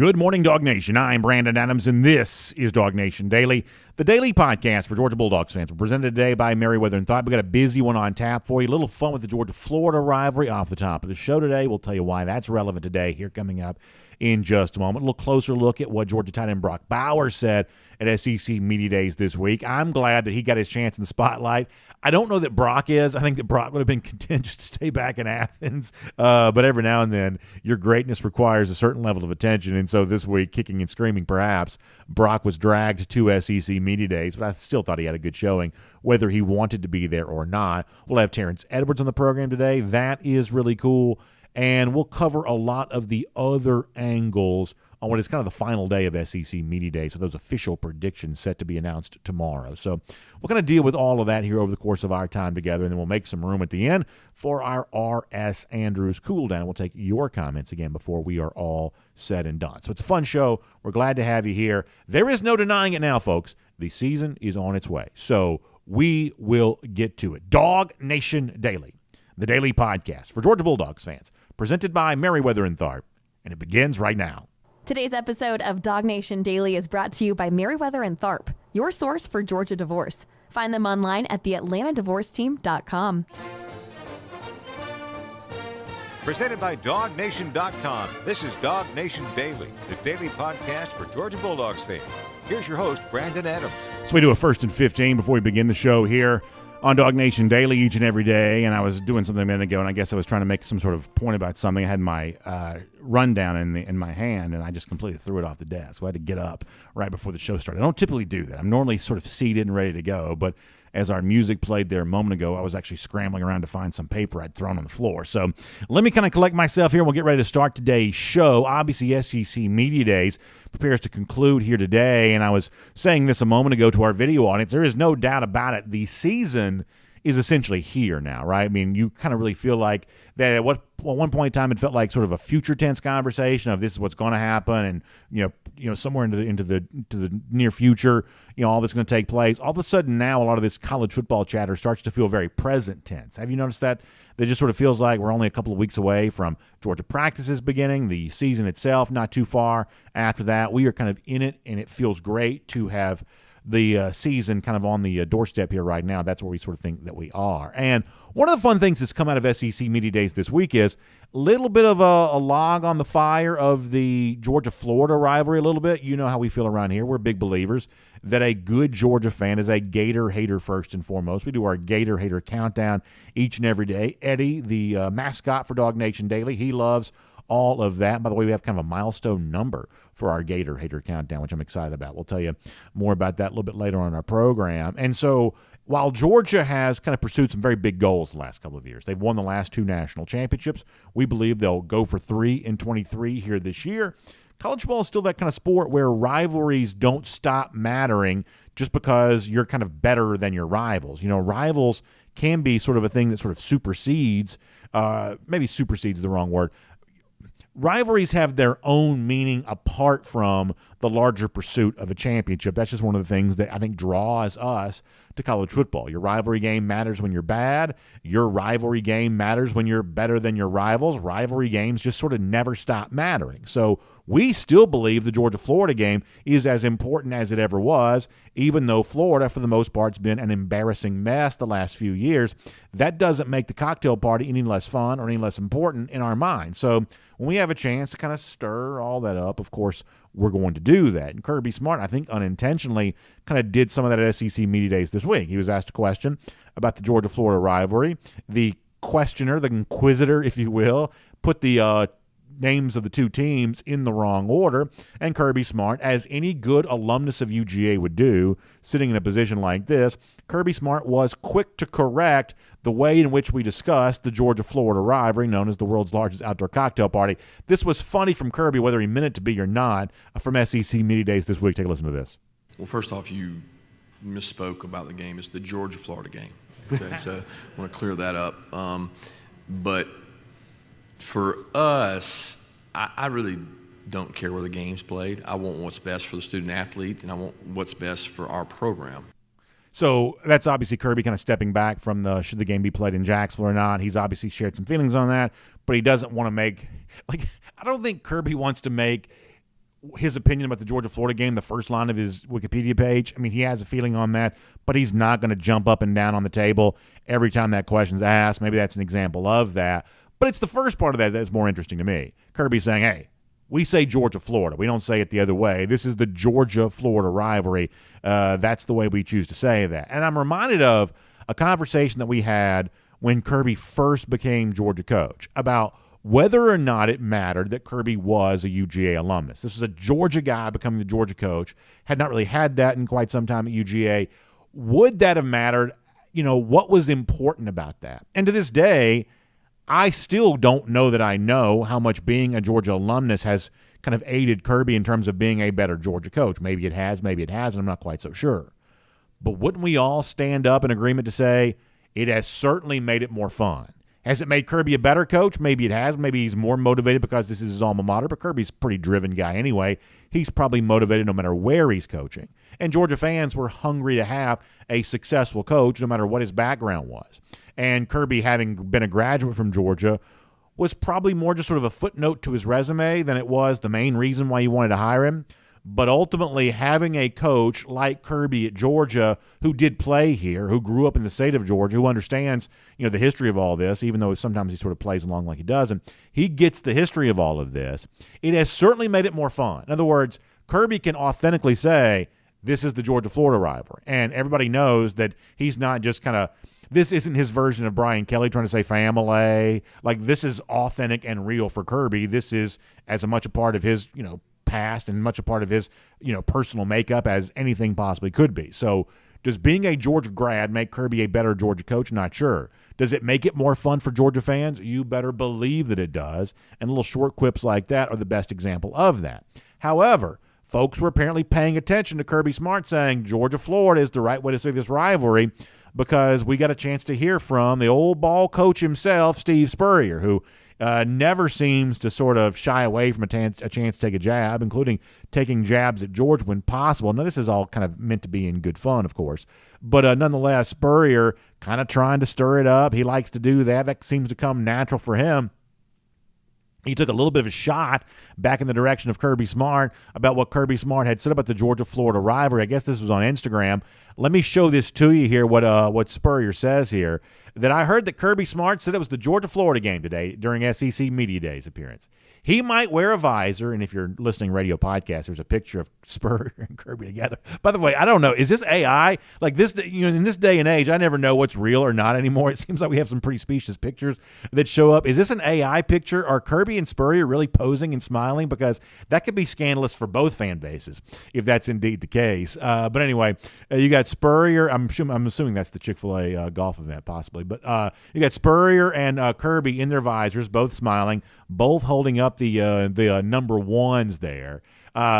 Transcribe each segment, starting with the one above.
Good morning, Dog Nation. I'm Brandon Adams, and this is DawgNation Daily, the daily podcast for Georgia Bulldogs fans. We're presented today by Meriwether Tharp. We've got a busy one on tap for you. A little fun with the Georgia-Florida rivalry off the top of the show today. We'll tell you why that's relevant today here coming up in just a moment. A little closer look at what Georgia tight end Brock Bowers said at SEC Media Days this week. I'm glad that he got his chance in the spotlight. I don't know that Brock is. I think that Brock would have been content just to stay back in Athens. But every now and then, your greatness requires a certain level of attention. And so this week, kicking and screaming perhaps, Brock was dragged to SEC Media Days. But I still thought he had a good showing, whether he wanted to be there or not. We'll have Terrence Edwards on the program today. That is really cool. And we'll cover a lot of the other angles on what is kind of the final day of SEC Media Day, so those official predictions set to be announced tomorrow. So we're going to deal with all of that here over the course of our time together, and then we'll make some room at the end for our R.S. Andrews cool down. We'll take your comments again before we are all said and done. So it's a fun show. We're glad to have you here. There is no denying it now, folks. The season is on its way, so we will get to it. DawgNation Daily, the daily podcast for Georgia Bulldogs fans, presented by Meriwether Tharp, and it begins right now. Today's episode of DawgNation Daily is brought to you by Meriwether Tharp, your source for Georgia divorce. Find them online at theatlantadivorceteam.com. Presented by DawgNation.com. This is DawgNation Daily, the daily podcast for Georgia Bulldogs fans. Here's your host, Brandon Adams. So we do a first and 15 before we begin the show here on DawgNation Daily each and every day, and I was doing something a minute ago, and I guess I was trying to make some sort of point about something. I had my rundown in my hand, and I just completely threw it off the desk. So I had to get up right before the show started. I don't typically do that. I'm normally sort of seated and ready to go, but as our music played there a moment ago, I was actually scrambling around to find some paper I'd thrown on the floor. So let me kind of collect myself here, and we'll get ready to start today's show. Obviously, SEC Media Days prepares to conclude here today, and I was saying this a moment ago to our video audience. There is no doubt about it. The season is essentially here now, right? I mean, you kind of really feel like that at one point in time it felt like sort of a future tense conversation of this is what's going to happen, and you know somewhere into the near future, all this is going to take place. All of a sudden now a lot of this college football chatter starts to feel very present tense. Have you noticed that? That just sort of feels like we're only a couple of weeks away from Georgia practices beginning, the season itself not too far after that. We are kind of in it, and it feels great to have the season kind of on the doorstep here right now. That's where we sort of think that we are. And one of the fun things that's come out of SEC Media Days this week is a little bit of a log on the fire of the Georgia-Florida rivalry a little bit. You know how we feel around here. We're big believers that a good Georgia fan is a Gator hater first and foremost. We do our Gator hater countdown each and every day. Eddie, the mascot for DawgNation Daily, he loves all of that. By the way, we have kind of a milestone number for our Gator Hater Countdown, which I'm excited about. We'll tell you more about that a little bit later on in our program. And so while Georgia has kind of pursued some very big goals the last couple of years, they've won the last 2 national championships. We believe they'll go for 3 in 23 here this year. College football is still that kind of sport where rivalries don't stop mattering just because you're kind of better than your rivals. Rivals can be sort of a thing that sort of supersedes, maybe supersedes is the wrong word. Rivalries have their own meaning apart from the larger pursuit of a championship. That's just one of the things that I think draws us to college football. Your rivalry game matters when you're bad. Your rivalry game matters when you're better than your rivals. Rivalry games just sort of never stop mattering. So we still believe the Georgia-Florida game is as important as it ever was, even though Florida, for the most part, has been an embarrassing mess the last few years. That doesn't make the cocktail party any less fun or any less important in our minds. So when we have a chance to kind of stir all that up, of course, we're going to do that. And Kirby Smart, I think unintentionally, kind of did some of that at SEC Media Days this week. He was asked a question about the Georgia-Florida rivalry. The questioner, the inquisitor, if you will, put the names of the 2 teams in the wrong order, and Kirby Smart, as any good alumnus of UGA would do, sitting in a position like this, Kirby Smart was quick to correct the way in which we discussed the Georgia-Florida rivalry, known as the world's largest outdoor cocktail party. This was funny from Kirby, whether he meant it to be or not, from SEC Media Days this week. Take a listen to this. Well, first off, you misspoke about the game. It's the Georgia-Florida game. Okay, so I want to clear that up. But for us, I really don't care where the game's played. I want what's best for the student athlete, and I want what's best for our program. So that's obviously Kirby kind of stepping back from the should the game be played in Jacksonville or not. He's obviously shared some feelings on that, but he doesn't want to make – I don't think Kirby wants to make his opinion about the Georgia-Florida game, the first line of his Wikipedia page. I mean, he has a feeling on that, but he's not going to jump up and down on the table every time that question's asked. Maybe that's an example of that. But it's the first part of that that's more interesting to me. Kirby saying, hey, we say Georgia-Florida. We don't say it the other way. This is the Georgia-Florida rivalry. That's the way we choose to say that. And I'm reminded of a conversation that we had when Kirby first became Georgia coach about whether or not it mattered that Kirby was a UGA alumnus. This was a Georgia guy becoming the Georgia coach, had not really had that in quite some time at UGA. Would that have mattered? You know, what was important about that? And to this day, I still don't know that I know how much being a Georgia alumnus has kind of aided Kirby in terms of being a better Georgia coach. Maybe it has, maybe it hasn't. I'm not quite so sure. But wouldn't we all stand up in agreement to say it has certainly made it more fun? Has it made Kirby a better coach? Maybe it has. Maybe he's more motivated because this is his alma mater, but Kirby's a pretty driven guy anyway. He's probably motivated no matter where he's coaching. And Georgia fans were hungry to have a successful coach no matter what his background was. And Kirby, having been a graduate from Georgia, was probably more just sort of a footnote to his resume than it was the main reason why you wanted to hire him. But ultimately, having a coach like Kirby at Georgia who did play here, who grew up in the state of Georgia, who understands, you know, the history of all this, even though sometimes he sort of plays along like he doesn't, he gets the history of all of this. It has certainly made it more fun. In other words, Kirby can authentically say, this is the Georgia-Florida rivalry. And everybody knows that he's not just kind of, this isn't his version of Brian Kelly trying to say family. Like, this is authentic and real for Kirby. This is as much a part of his, you know, past and much a part of his, you know, personal makeup as anything possibly could be. So does being a Georgia grad make Kirby a better Georgia coach? Not sure. Does it make it more fun for Georgia fans? You better believe that it does. And little short quips like that are the best example of that. However, folks were apparently paying attention to Kirby Smart saying Georgia-Florida is the right way to say this rivalry, because we got a chance to hear from the old ball coach himself, Steve Spurrier, who never seems to sort of shy away from a chance to take a jab, including taking jabs at Georgia when possible. Now, this is all kind of meant to be in good fun, of course. But nonetheless, Spurrier kind of trying to stir it up. He likes to do that. That seems to come natural for him. He took a little bit of a shot back in the direction of Kirby Smart about what Kirby Smart had said about the Georgia-Florida rivalry. I guess this was on Instagram. Let me show this to you here, what Spurrier says here. That I heard that Kirby Smart said it was the Georgia-Florida game today during SEC Media Day's appearance. He might wear a visor, and if you're listening radio podcast, there's a picture of Spurrier and Kirby together. By the way, I don't know. Is this AI? Like this, you know, in this day and age, I never know what's real or not anymore. It seems like we have some pretty specious pictures that show up. Is this an AI picture? Are Kirby and Spurrier really posing and smiling? Because that could be scandalous for both fan bases if that's indeed the case. But anyway, you got Spurrier. I'm assuming that's the Chick-fil-A golf event, possibly. But you got Spurrier and Kirby in their visors, both smiling, both holding up the number ones there.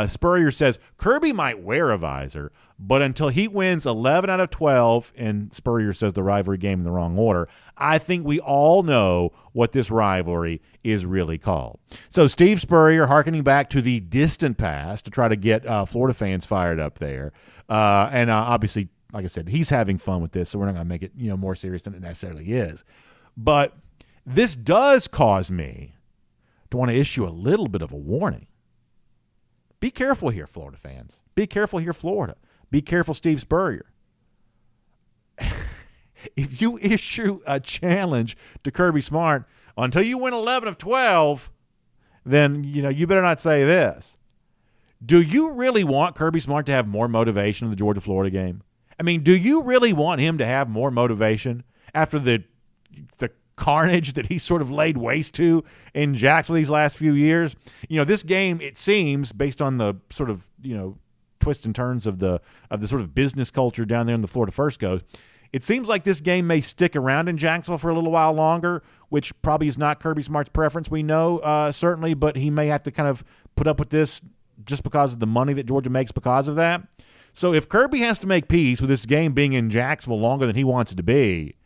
Spurrier says Kirby might wear a visor, but until he wins 11 out of 12, and Spurrier says the rivalry game in the wrong order, I think we all know what this rivalry is really called. So Steve Spurrier, hearkening back to the distant past to try to get Florida fans fired up there. And obviously, like I said, he's having fun with this, so we're not going to make it, you know, more serious than it necessarily is. But this does cause me to want to issue a little bit of a warning. Be careful here, Florida fans. Be careful here, Florida. Be careful, Steve Spurrier. If you issue a challenge to Kirby Smart until you win 11 of 12, then, you know, you better not say this. Do you really want Kirby Smart to have more motivation in the Georgia-Florida game? I mean, do you really want him to have more motivation after the carnage that he sort of laid waste to in Jacksonville these last few years? You know, this game, it seems, based on the sort of, you know, twists and turns of the sort of business culture down there in the Florida First Coast, it seems like this game may stick around in Jacksonville for a little while longer, which probably is not Kirby Smart's preference, we know, certainly, but he may have to kind of put up with this just because of the money that Georgia makes because of that. So if Kirby has to make peace with this game being in Jacksonville longer than he wants it to be,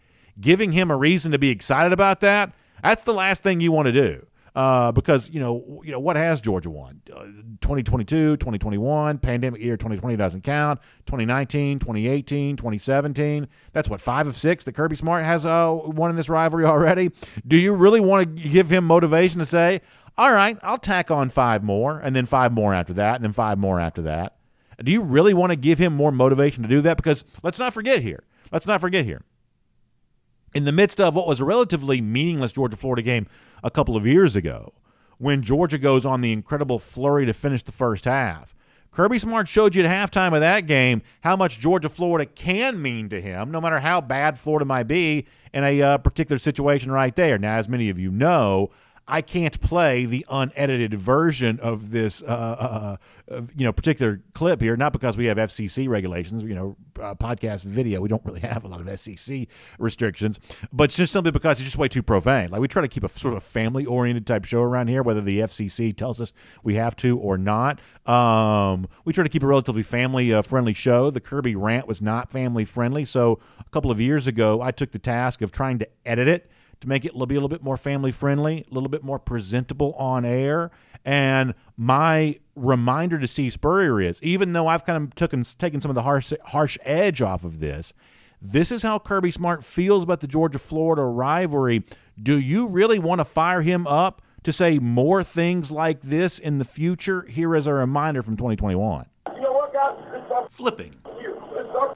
giving him a reason to be excited about that, that's the last thing you want to do. Because, you know, what has Georgia won? 2022, 2021, pandemic year 2020 doesn't count, 2019, 2018, 2017. That's what, 5 of 6 that Kirby Smart has won in this rivalry already. Do you really want to give him motivation to say, all right, I'll tack on 5 more, and then 5 more after that, and then 5 more after that. Do you really want to give him more motivation to do that? Because let's not forget here. In the midst of what was a relatively meaningless Georgia-Florida game a couple of years ago, when Georgia goes on the incredible flurry to finish the first half, Kirby Smart showed you at halftime of that game how much Georgia-Florida can mean to him, no matter how bad Florida might be in a particular situation right there. Now, as many of you know, I can't play the unedited version of this, particular clip here. Not because we have FCC regulations, podcast video. We don't really have a lot of SEC restrictions, but just simply because it's just way too profane. Like, we try to keep a sort of family-oriented type show around here, whether the FCC tells us we have to or not. We try to keep a relatively family-friendly show. The Kirby rant was not family-friendly, so a couple of years ago, I took the task of trying to edit it to make it be a little bit more family-friendly, a little bit more presentable on air. And my reminder to Steve Spurrier is, even though I've kind of taken some of the harsh edge off of this is how Kirby Smart feels about the Georgia-Florida rivalry. Do you really want to fire him up to say more things like this in the future? Here is a reminder from 2021. You know what, guys? Flipping.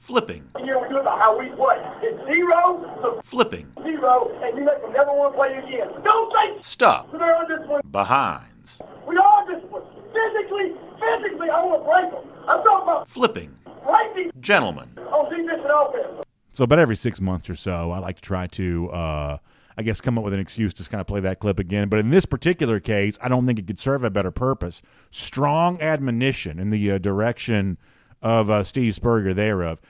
Flipping. Here we do it how we play. It's 0 to Flipping. 0, and you make them never want to play again. Don't say Stop. So they're undisciplined. Behinds. We are disciplined. Physically, I want to break them. I'm talking about Flipping. breaking Gentlemen. on defense and offense. So about every 6 months or so, I like to try to, come up with an excuse to kind of play that clip again. But in this particular case, I don't think it could serve a better purpose. Strong admonition in the direction of Steve Spurrier thereof.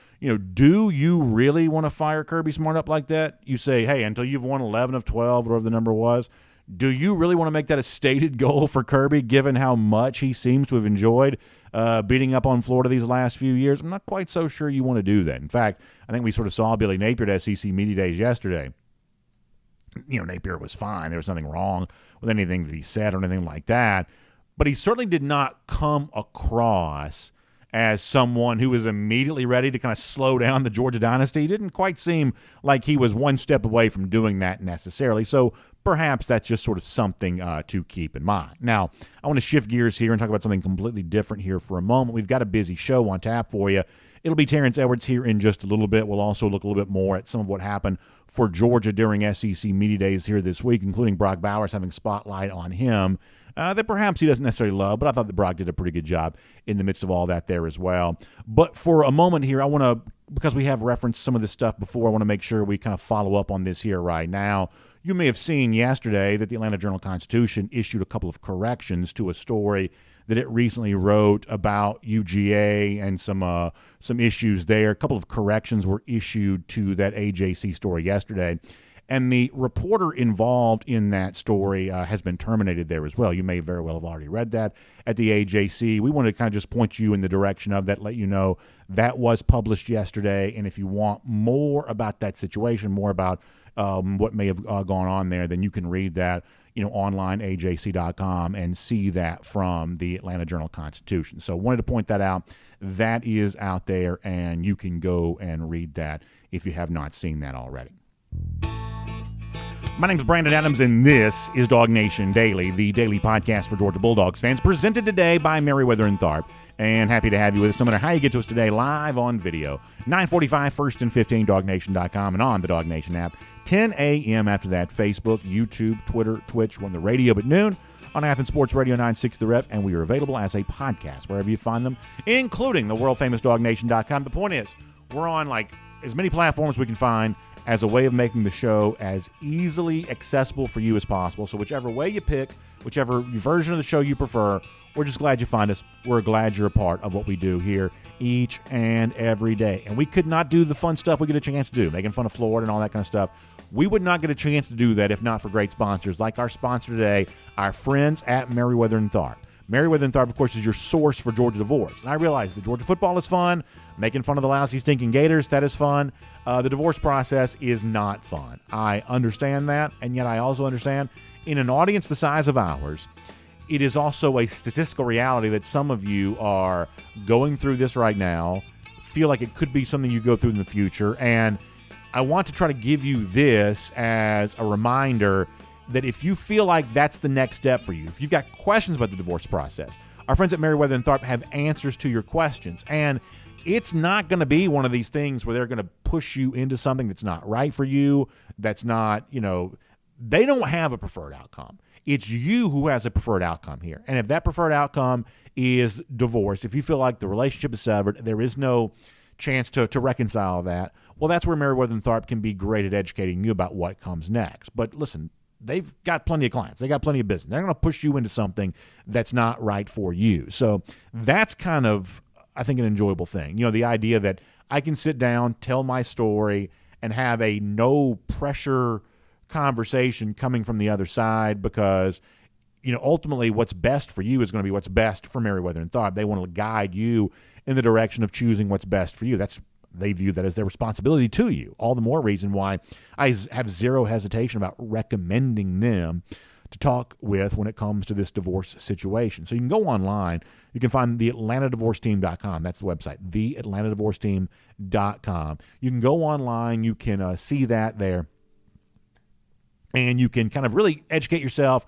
Do you really want to fire Kirby Smart up like that? You say, hey, until you've won 11 of 12, whatever the number was, do you really want to make that a stated goal for Kirby, given how much he seems to have enjoyed beating up on Florida these last few years? I'm not quite so sure you want to do that. In fact, I think we sort of saw Billy Napier at SEC Media Days yesterday. Napier was fine. There was nothing wrong with anything that he said or anything like that. But he certainly did not come across as someone who was immediately ready to kind of slow down the Georgia dynasty. He didn't quite seem like he was one step away from doing that necessarily. So perhaps that's just sort of something to keep in mind. Now, I want to shift gears here and talk about something completely different here for a moment. We've got a busy show on tap for you. It'll be Terrence Edwards here in just a little bit. We'll also look a little bit more at some of what happened for Georgia during SEC Media Days here this week, including Brock Bowers having spotlight on him that perhaps he doesn't necessarily love, but I thought that Brock did a pretty good job in the midst of all that there as well. But for a moment here, I want to, because we have referenced some of this stuff before, I want to make sure we kind of follow up on this here right now. You may have seen yesterday that the Atlanta Journal-Constitution issued a couple of corrections to a story that it recently wrote about UGA and some issues there. A couple of corrections were issued to that AJC story yesterday. And the reporter involved in that story has been terminated there as well. You may very well have already read that at the AJC. We wanted to kind of just point you in the direction of that, let you know that was published yesterday. And if you want more about that situation, more about what may have gone on there, then you can read that, online, ajc.com, and see that from the Atlanta Journal-Constitution. So wanted to point that out. That is out there, and you can go and read that if you have not seen that already. My name is Brandon Adams, and this is DawgNation Daily, the daily podcast for Georgia Bulldogs fans, presented today by Meriwether Tharp. And happy to have you with us no matter how you get to us today, live on video. 9:45, 1st and 15, DawgNation.com, and on the DawgNation app. 10 a.m. after that, Facebook, YouTube, Twitter, Twitch. We're on the radio at noon on Athens Sports Radio 96 The Ref, and we are available as a podcast wherever you find them, including the world-famous DawgNation.com. The point is, we're on as many platforms we can find as a way of making the show as easily accessible for you as possible. So whichever way you pick, whichever version of the show you prefer, we're just glad you find us. We're glad you're a part of what we do here each and every day. And we could not do the fun stuff we get a chance to do, making fun of Florida and all that kind of stuff. We would not get a chance to do that if not for great sponsors like our sponsor today, our friends at Meriwether Tharp. Meriwether Tharp, of course, is your source for Georgia divorce. And I realize the Georgia football is fun. Making fun of the lousy, stinking Gators, that is fun. The divorce process is not fun. I understand that, and yet I also understand in an audience the size of ours, it is also a statistical reality that some of you are going through this right now, feel like it could be something you go through in the future, and I want to try to give you this as a reminder that if you feel like that's the next step for you, if you've got questions about the divorce process, our friends at Meriwether and Tharp have answers to your questions. And it's not going to be one of these things where they're going to push you into something that's not right for you, that's not, they don't have a preferred outcome. It's you who has a preferred outcome here. And if that preferred outcome is divorce, if you feel like the relationship is severed, there is no chance to reconcile that, well, that's where Meriwether and Tharp can be great at educating you about what comes next. But listen, they've got plenty of clients. They got plenty of business. They're going to push you into something that's not right for you. So that's kind of, I think, an enjoyable thing. The idea that I can sit down, tell my story, and have a no-pressure conversation coming from the other side because, ultimately what's best for you is going to be what's best for Meriwether and Tharp. They want to guide you in the direction of choosing what's best for you. They view that as their responsibility to you. All the more reason why I have zero hesitation about recommending them to talk with when it comes to this divorce situation. So you can go online. You can find theatlantadivorceteam.com. That's the website, theatlantadivorceteam.com. You can go online. You can see that there. And you can kind of really educate yourself,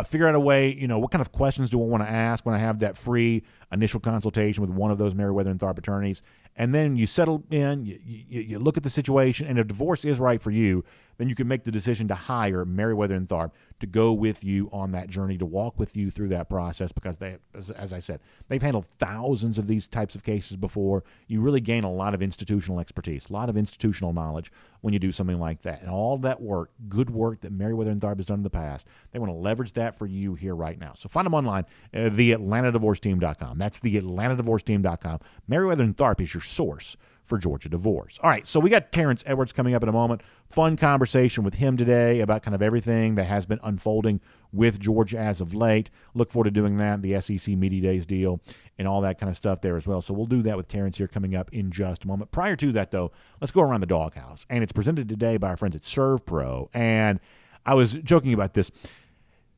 figure out a way, what kind of questions do I want to ask when I have that free initial consultation with one of those Meriwether and Tharp attorneys. And then you settle in, you look at the situation, and if divorce is right for you, then you can make the decision to hire Meriwether and Tharp to go with you on that journey, to walk with you through that process, because they, as I said, they've handled thousands of these types of cases before. You really gain a lot of institutional expertise, a lot of institutional knowledge when you do something like that. And all that work, good work that Meriwether and Tharp has done in the past, they want to leverage that for you here right now. So find them online, theatlantadivorceteam.com. That's theatlantadivorceteam.com. Meriwether and Tharp is your source for Georgia divorce. All right, so we got Terrence Edwards coming up in a moment. Fun conversation with him today about kind of everything that has been unfolding with Georgia as of late. Look forward to doing that, the SEC Media Days deal, and all that kind of stuff there as well. So we'll do that with Terrence here coming up in just a moment. Prior to that, though, let's go around the doghouse. And it's presented today by our friends at ServPro. And I was joking about this.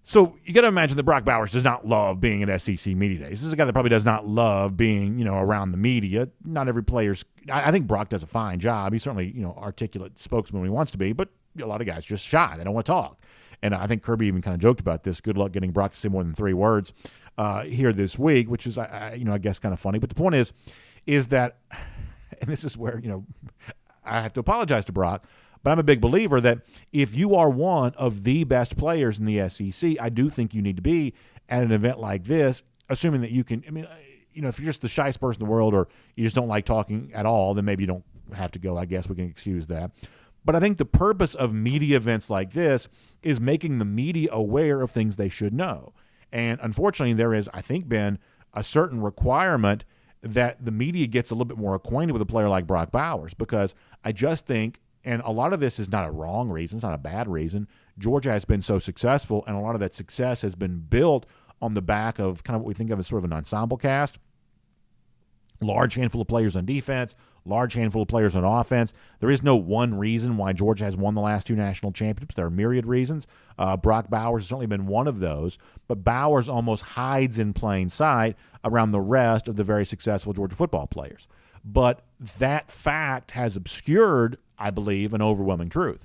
So you got to imagine that Brock Bowers does not love being at SEC Media Days. This is a guy that probably does not love being, around the media. Not every player's. I think Brock does a fine job. He's certainly, articulate spokesman when he wants to be, but a lot of guys just shy. They don't want to talk. And I think Kirby even kind of joked about this. Good luck getting Brock to say more than 3 words here this week, which is, I guess kind of funny. But the point is that, and this is where, I have to apologize to Brock, but I'm a big believer that if you are one of the best players in the SEC, I do think you need to be at an event like this, assuming that you can. I mean, if you're just the shyest person in the world or you just don't like talking at all, then maybe you don't have to go. I guess we can excuse that. But I think the purpose of media events like this is making the media aware of things they should know. And unfortunately, there has, I think, been a certain requirement that the media gets a little bit more acquainted with a player like Brock Bowers, because I just think, and a lot of this is not a wrong reason, it's not a bad reason, Georgia has been so successful, and a lot of that success has been built on the back of kind of what we think of as sort of an ensemble cast. Large handful of players on defense, large handful of players on offense. There is no one reason why Georgia has won the last 2 national championships. There are myriad reasons. Brock Bowers has certainly been one of those, but Bowers almost hides in plain sight around the rest of the very successful Georgia football players. But that fact has obscured, I believe, an overwhelming truth.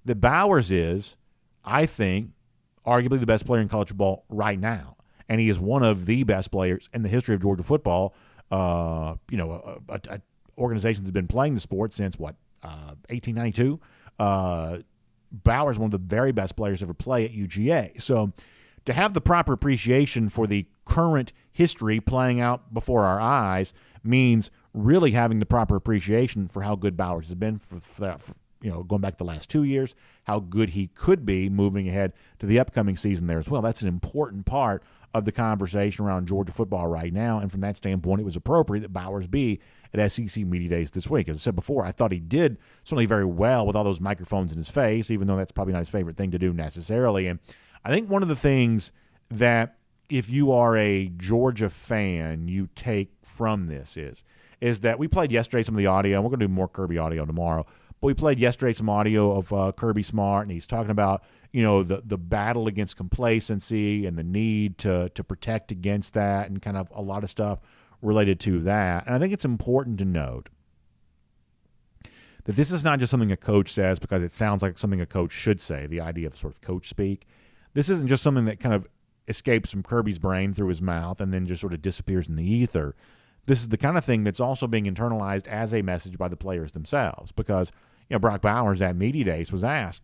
That Bowers is, I think, arguably the best player in college football right now. And he is one of the best players in the history of Georgia football. Organization that's been playing the sport since, 1892. Bowers is one of the very best players to ever play at UGA. So to have the proper appreciation for the current history playing out before our eyes means really having the proper appreciation for how good Bowers has been for going back the last 2 years, how good he could be moving ahead to the upcoming season there as well. That's an important part of the conversation around Georgia football right now, and from that standpoint, it was appropriate that Bowers be at SEC Media Days this week. As I said before, I thought he did certainly very well with all those microphones in his face, even though that's probably not his favorite thing to do necessarily. And I think one of the things that if you are a Georgia fan, you take from this is that we played yesterday some of the audio, and we're going to do more Kirby audio tomorrow, but we played yesterday some audio of Kirby Smart, and he's talking about the battle against complacency and the need to protect against that, and kind of a lot of stuff related to that. And I think it's important to note that this is not just something a coach says because it sounds like something a coach should say, the idea of sort of coach speak. This isn't just something that kind of escapes from Kirby's brain through his mouth and then just sort of disappears in the ether. This is the kind of thing that's also being internalized as a message by the players themselves, because Brock Bowers at Media Days was asked,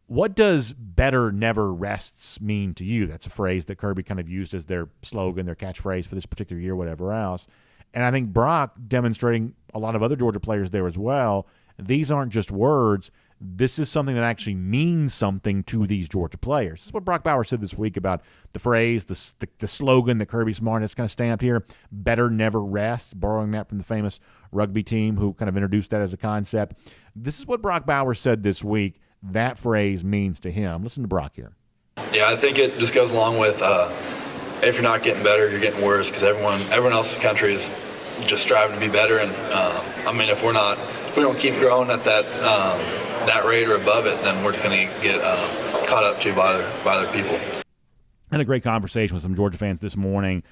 what does better never rests mean to you? That's a phrase that Kirby kind of used as their slogan, their catchphrase for this particular year, whatever else. And I think Brock, demonstrating a lot of other Georgia players there as well, these aren't just words. This is something that actually means something to these Georgia players. This is what Brock Bowers said this week about the phrase, the slogan that Kirby Smart has kind of stamped here, better never rests, borrowing that from the famous rugby team who kind of introduced that as a concept. This is what Brock Bowers said this week that phrase means to him. Listen to Brock here. Yeah, I think it just goes along with if you're not getting better, you're getting worse, because everyone else in the country is just striving to be better. And if we don't keep growing at that rate or above it, then we're just going to get caught up to by other people. Had a great conversation with some Georgia fans this morning.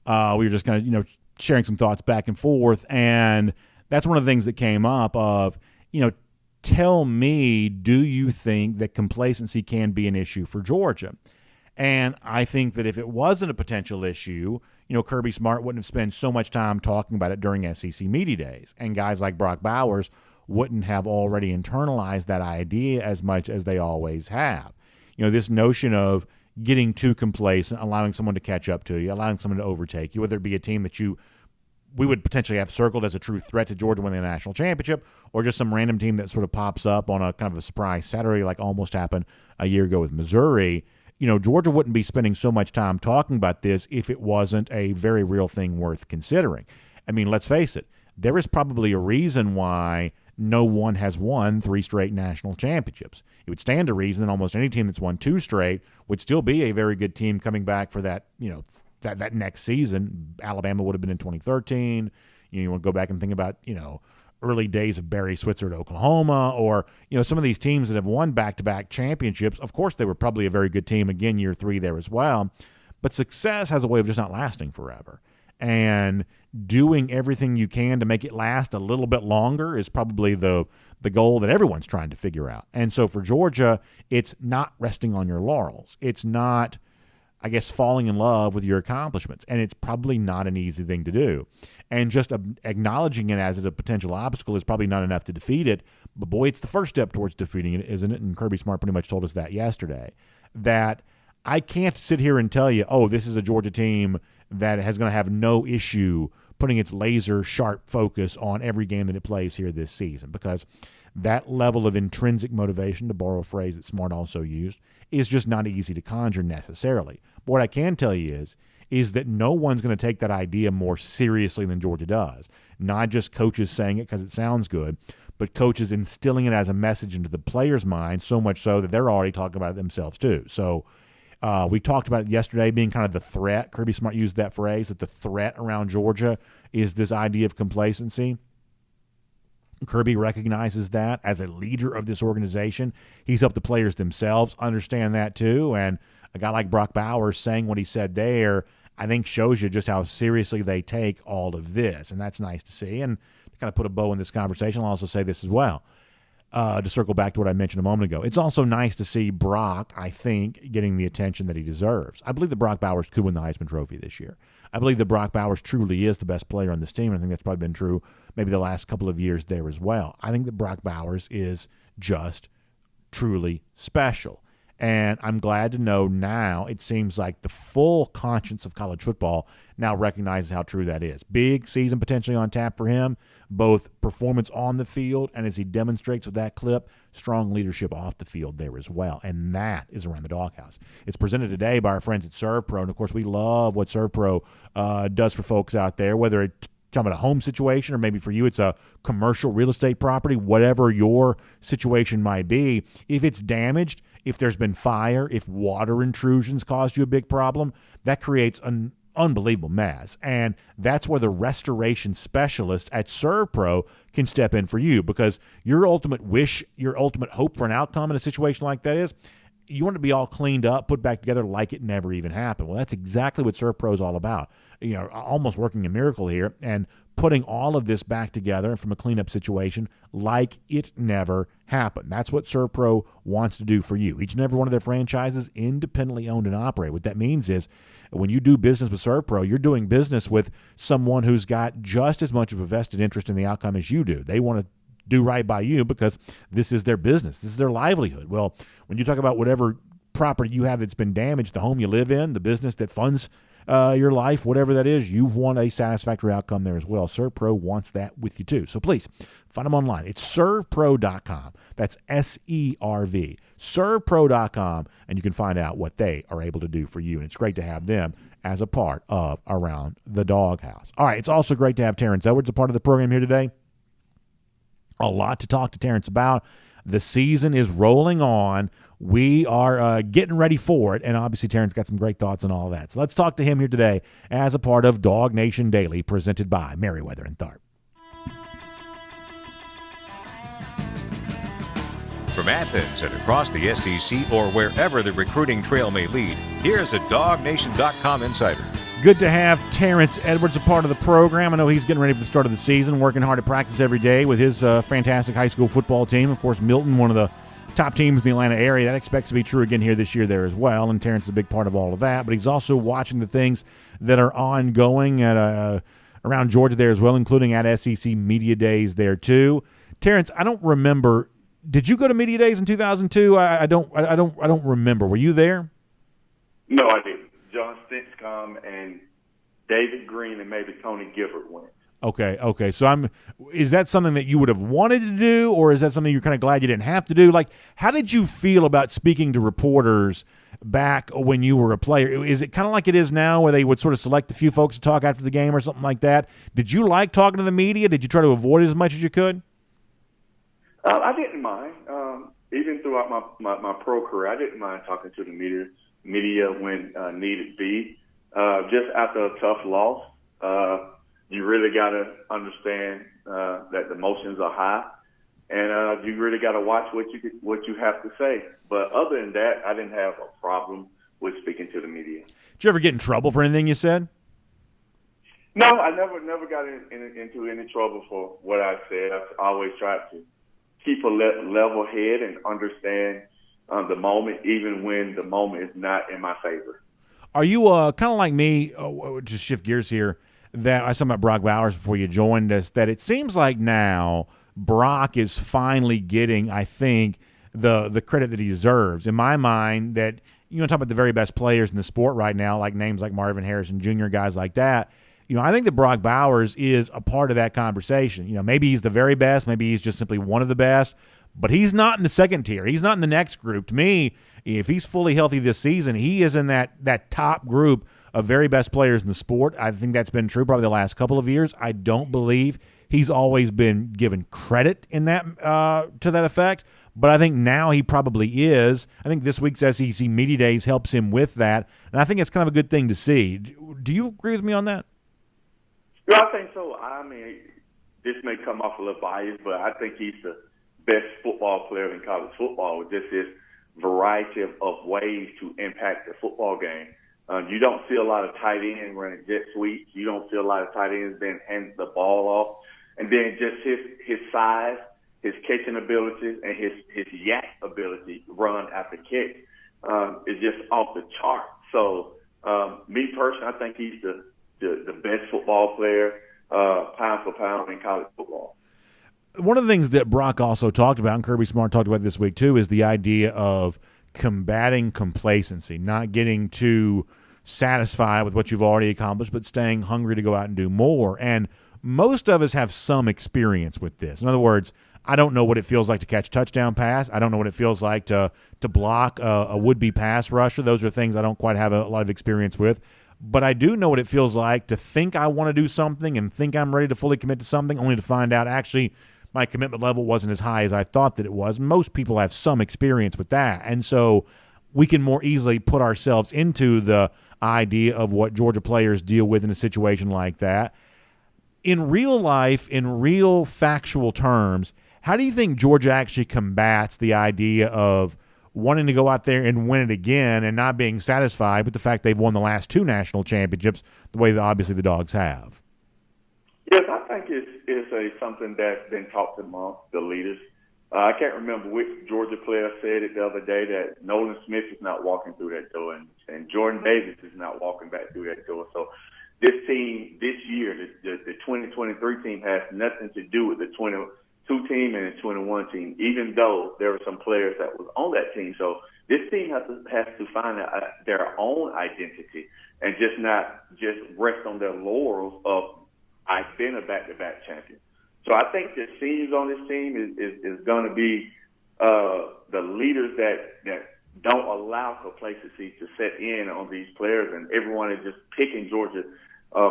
We were just kind of sharing some thoughts back and forth, and that's one of the things that came up of tell me, do you think that complacency can be an issue for Georgia? And I think that if it wasn't a potential issue, Kirby Smart wouldn't have spent so much time talking about it during SEC Media Days. And guys like Brock Bowers wouldn't have already internalized that idea as much as they always have. This notion of getting too complacent, allowing someone to catch up to you, allowing someone to overtake you, whether it be a team that we would potentially have circled as a true threat to Georgia winning the national championship, or just some random team that sort of pops up on a kind of a surprise Saturday like almost happened a year ago with Missouri. Georgia wouldn't be spending so much time talking about this if it wasn't a very real thing worth considering. I mean, let's face it, there is probably a reason why no one has won 3 straight national championships. It would stand to reason that almost any team that's won 2 straight would still be a very good team coming back for that, that next season. Alabama would have been in 2013. You want to go back and think about, early days of Barry Switzer at Oklahoma, or, some of these teams that have won back-to-back championships. Of course, they were probably a very good team again, year 3 there as well. But success has a way of just not lasting forever. And doing everything you can to make it last a little bit longer is probably the goal that everyone's trying to figure out. And so for Georgia, it's not resting on your laurels. It's not, falling in love with your accomplishments. And it's probably not an easy thing to do. And just acknowledging it as a potential obstacle is probably not enough to defeat it. But boy, it's the first step towards defeating it, isn't it? And Kirby Smart pretty much told us that yesterday. That I can't sit here and tell you, this is a Georgia team that is going to have no issue putting its laser sharp focus on every game that it plays here this season, because that level of intrinsic motivation, to borrow a phrase that Smart also used, is just not easy to conjure necessarily. But what I can tell you is that no one's going to take that idea more seriously than Georgia does. Not just coaches saying it because it sounds good, but coaches instilling it as a message into the players' minds, so much so that they're already talking about it themselves too. So we talked about it yesterday being kind of the threat. Kirby Smart used that phrase, that the threat around Georgia is this idea of complacency. Kirby recognizes that as a leader of this organization. He's helped the players themselves understand that too. And a guy like Brock Bowers saying what he said there, I think shows you just how seriously they take all of this. And that's nice to see. And to kind of put a bow in this conversation, I'll also say this as well. To circle back to what I mentioned a moment ago, it's also nice to see Brock, I think, getting the attention that he deserves. I believe that Brock Bowers could win the Heisman Trophy this year. I believe that Brock Bowers truly is the best player on this team. I think that's probably been true maybe the last couple of years there as well. I think that Brock Bowers is just truly special. And I'm glad to know now it seems like the full conscience of college football now recognizes how true that is. Big season potentially on tap for him, both performance on the field and, as he demonstrates with that clip, strong leadership off the field there as well. And that is around the doghouse. It's presented today by our friends at ServPro. And, of course, we love what ServPro does for folks out there, whether it's talking about a home situation or maybe for you it's a commercial real estate property, whatever your situation might be. If it's damaged, if there's been fire, if water intrusions caused you a big problem, that creates an unbelievable mess. And that's where the restoration specialist at ServPro can step in for you, because your ultimate wish, your ultimate hope for an outcome in a situation like that is you want it to be all cleaned up, put back together like it never even happened. Well, that's exactly what ServPro is all about. Almost working a miracle here and putting all of this back together from a cleanup situation like it never happened. That's what ServPro wants to do for you. Each and every one of their franchises, independently owned and operated. What that means is when you do business with ServPro, you're doing business with someone who's got just as much of a vested interest in the outcome as you do. They want to do right by you because this is their business. This is their livelihood. Well, when you talk about whatever property you have that's been damaged, the home you live in, the business that funds your life, whatever that is, you've won a satisfactory outcome there as well. ServPro wants that with you too. So please find them online. It's servpro.com. That's SERV. Servpro.com, and you can find out what they are able to do for you. And it's great to have them as a part of Around the Doghouse. All right, it's also great to have Terrence Edwards a part of the program here today. A lot to talk to Terrence about. The season is rolling on. We are getting ready for it, and obviously Terrence got some great thoughts on all of that. So let's talk to him here today as a part of DawgNation Daily, presented by Meriwether Tharp. From Athens and across the SEC or wherever the recruiting trail may lead, here's a DawgNation.com insider. Good to have Terrence Edwards a part of the program. I know he's getting ready for the start of the season, working hard at practice every day with his fantastic high school football team. Of course, Milton, one of the top teams in the Atlanta area. That expects to be true again here this year there as well, and Terrence is a big part of all of that. But he's also watching the things that are ongoing at around Georgia there as well, including at SEC Media Days there too. Terrence, I don't remember. Did you go to Media Days in 2002? I don't remember. Were you there? No, I didn't. John Stinscomb and David Green and maybe Tony Gibbert went. Okay. So is that something that you would have wanted to do, or is that something you're kind of glad you didn't have to do? Like, how did you feel about speaking to reporters back when you were a player? Is it kind of like it is now where they would sort of select a few folks to talk after the game or something like that? Did you like talking to the media? Did you try to avoid it as much as you could? I didn't mind. Even throughout my pro career, I didn't mind talking to the media when needed be. Just after a tough loss, you really got to understand that the emotions are high, and you really got to watch what you have to say. But other than that, I didn't have a problem with speaking to the media. Did you ever get in trouble for anything you said? No, I never got into any trouble for what I said. I always tried to keep a level head and understand the moment, even when the moment is not in my favor. Are you kind of like me, just shift gears here, that I was talking about Brock Bowers before you joined us, that it seems like now Brock is finally getting, I think, the credit that he deserves. In my mind, that you want to talk about the very best players in the sport right now, like names like Marvin Harrison Jr., guys like that. I think that Brock Bowers is a part of that conversation. Maybe he's the very best, maybe he's just simply one of the best, but he's not in the second tier. He's not in the next group. To me, if he's fully healthy this season, he is in that top group of very best players in the sport. I think that's been true probably the last couple of years. I don't believe he's always been given credit in that to that effect, but I think now he probably is. I think this week's SEC Media Days helps him with that, and I think it's kind of a good thing to see. Do you agree with me on that? Yeah, I think so. I mean, this may come off a little biased, but I think he's the best football player in college football with just his variety of ways to impact the football game. You don't see a lot of tight ends running jet sweeps. You don't see a lot of tight ends being handed the ball off. And then just his size, his catching abilities, and his yak ability, run after catch, is just off the chart. So, me personally, I think he's the best football player, pound for pound in college football. One of the things that Brock also talked about, and Kirby Smart talked about this week too, is the idea of combating complacency, not getting too satisfied with what you've already accomplished, but staying hungry to go out and do more. And most of us have some experience with this. In other words, I don't know what it feels like to catch a touchdown pass. I don't know what it feels like to block a would-be pass rusher. Those are things I don't quite have a lot of experience with. But I do know what it feels like to think I want to do something and think I'm ready to fully commit to something, only to find out actually my commitment level wasn't as high as I thought that it was. Most people have some experience with that. And so we can more easily put ourselves into the idea of what Georgia players deal with in a situation like that. In real life, in real factual terms, how do you think Georgia actually combats the idea of wanting to go out there and win it again and not being satisfied with the fact they've won the last two national championships the way that obviously the Dogs have? Yes, I think it's something that's been talked among the leaders. I can't remember which Georgia player said it the other day that Nolan Smith is not walking through that door, and Jordan Davis is not walking back through that door. So this team this year, the 2023 team, has nothing to do with the 22 team and the 21 team, even though there were some players that was on that team. So this team has to find their own identity and not rest on their laurels of I've been a back-to-back champion. So I think the seniors on this team is going to be the leaders that don't allow complacency to set in on these players, and everyone is just picking Georgia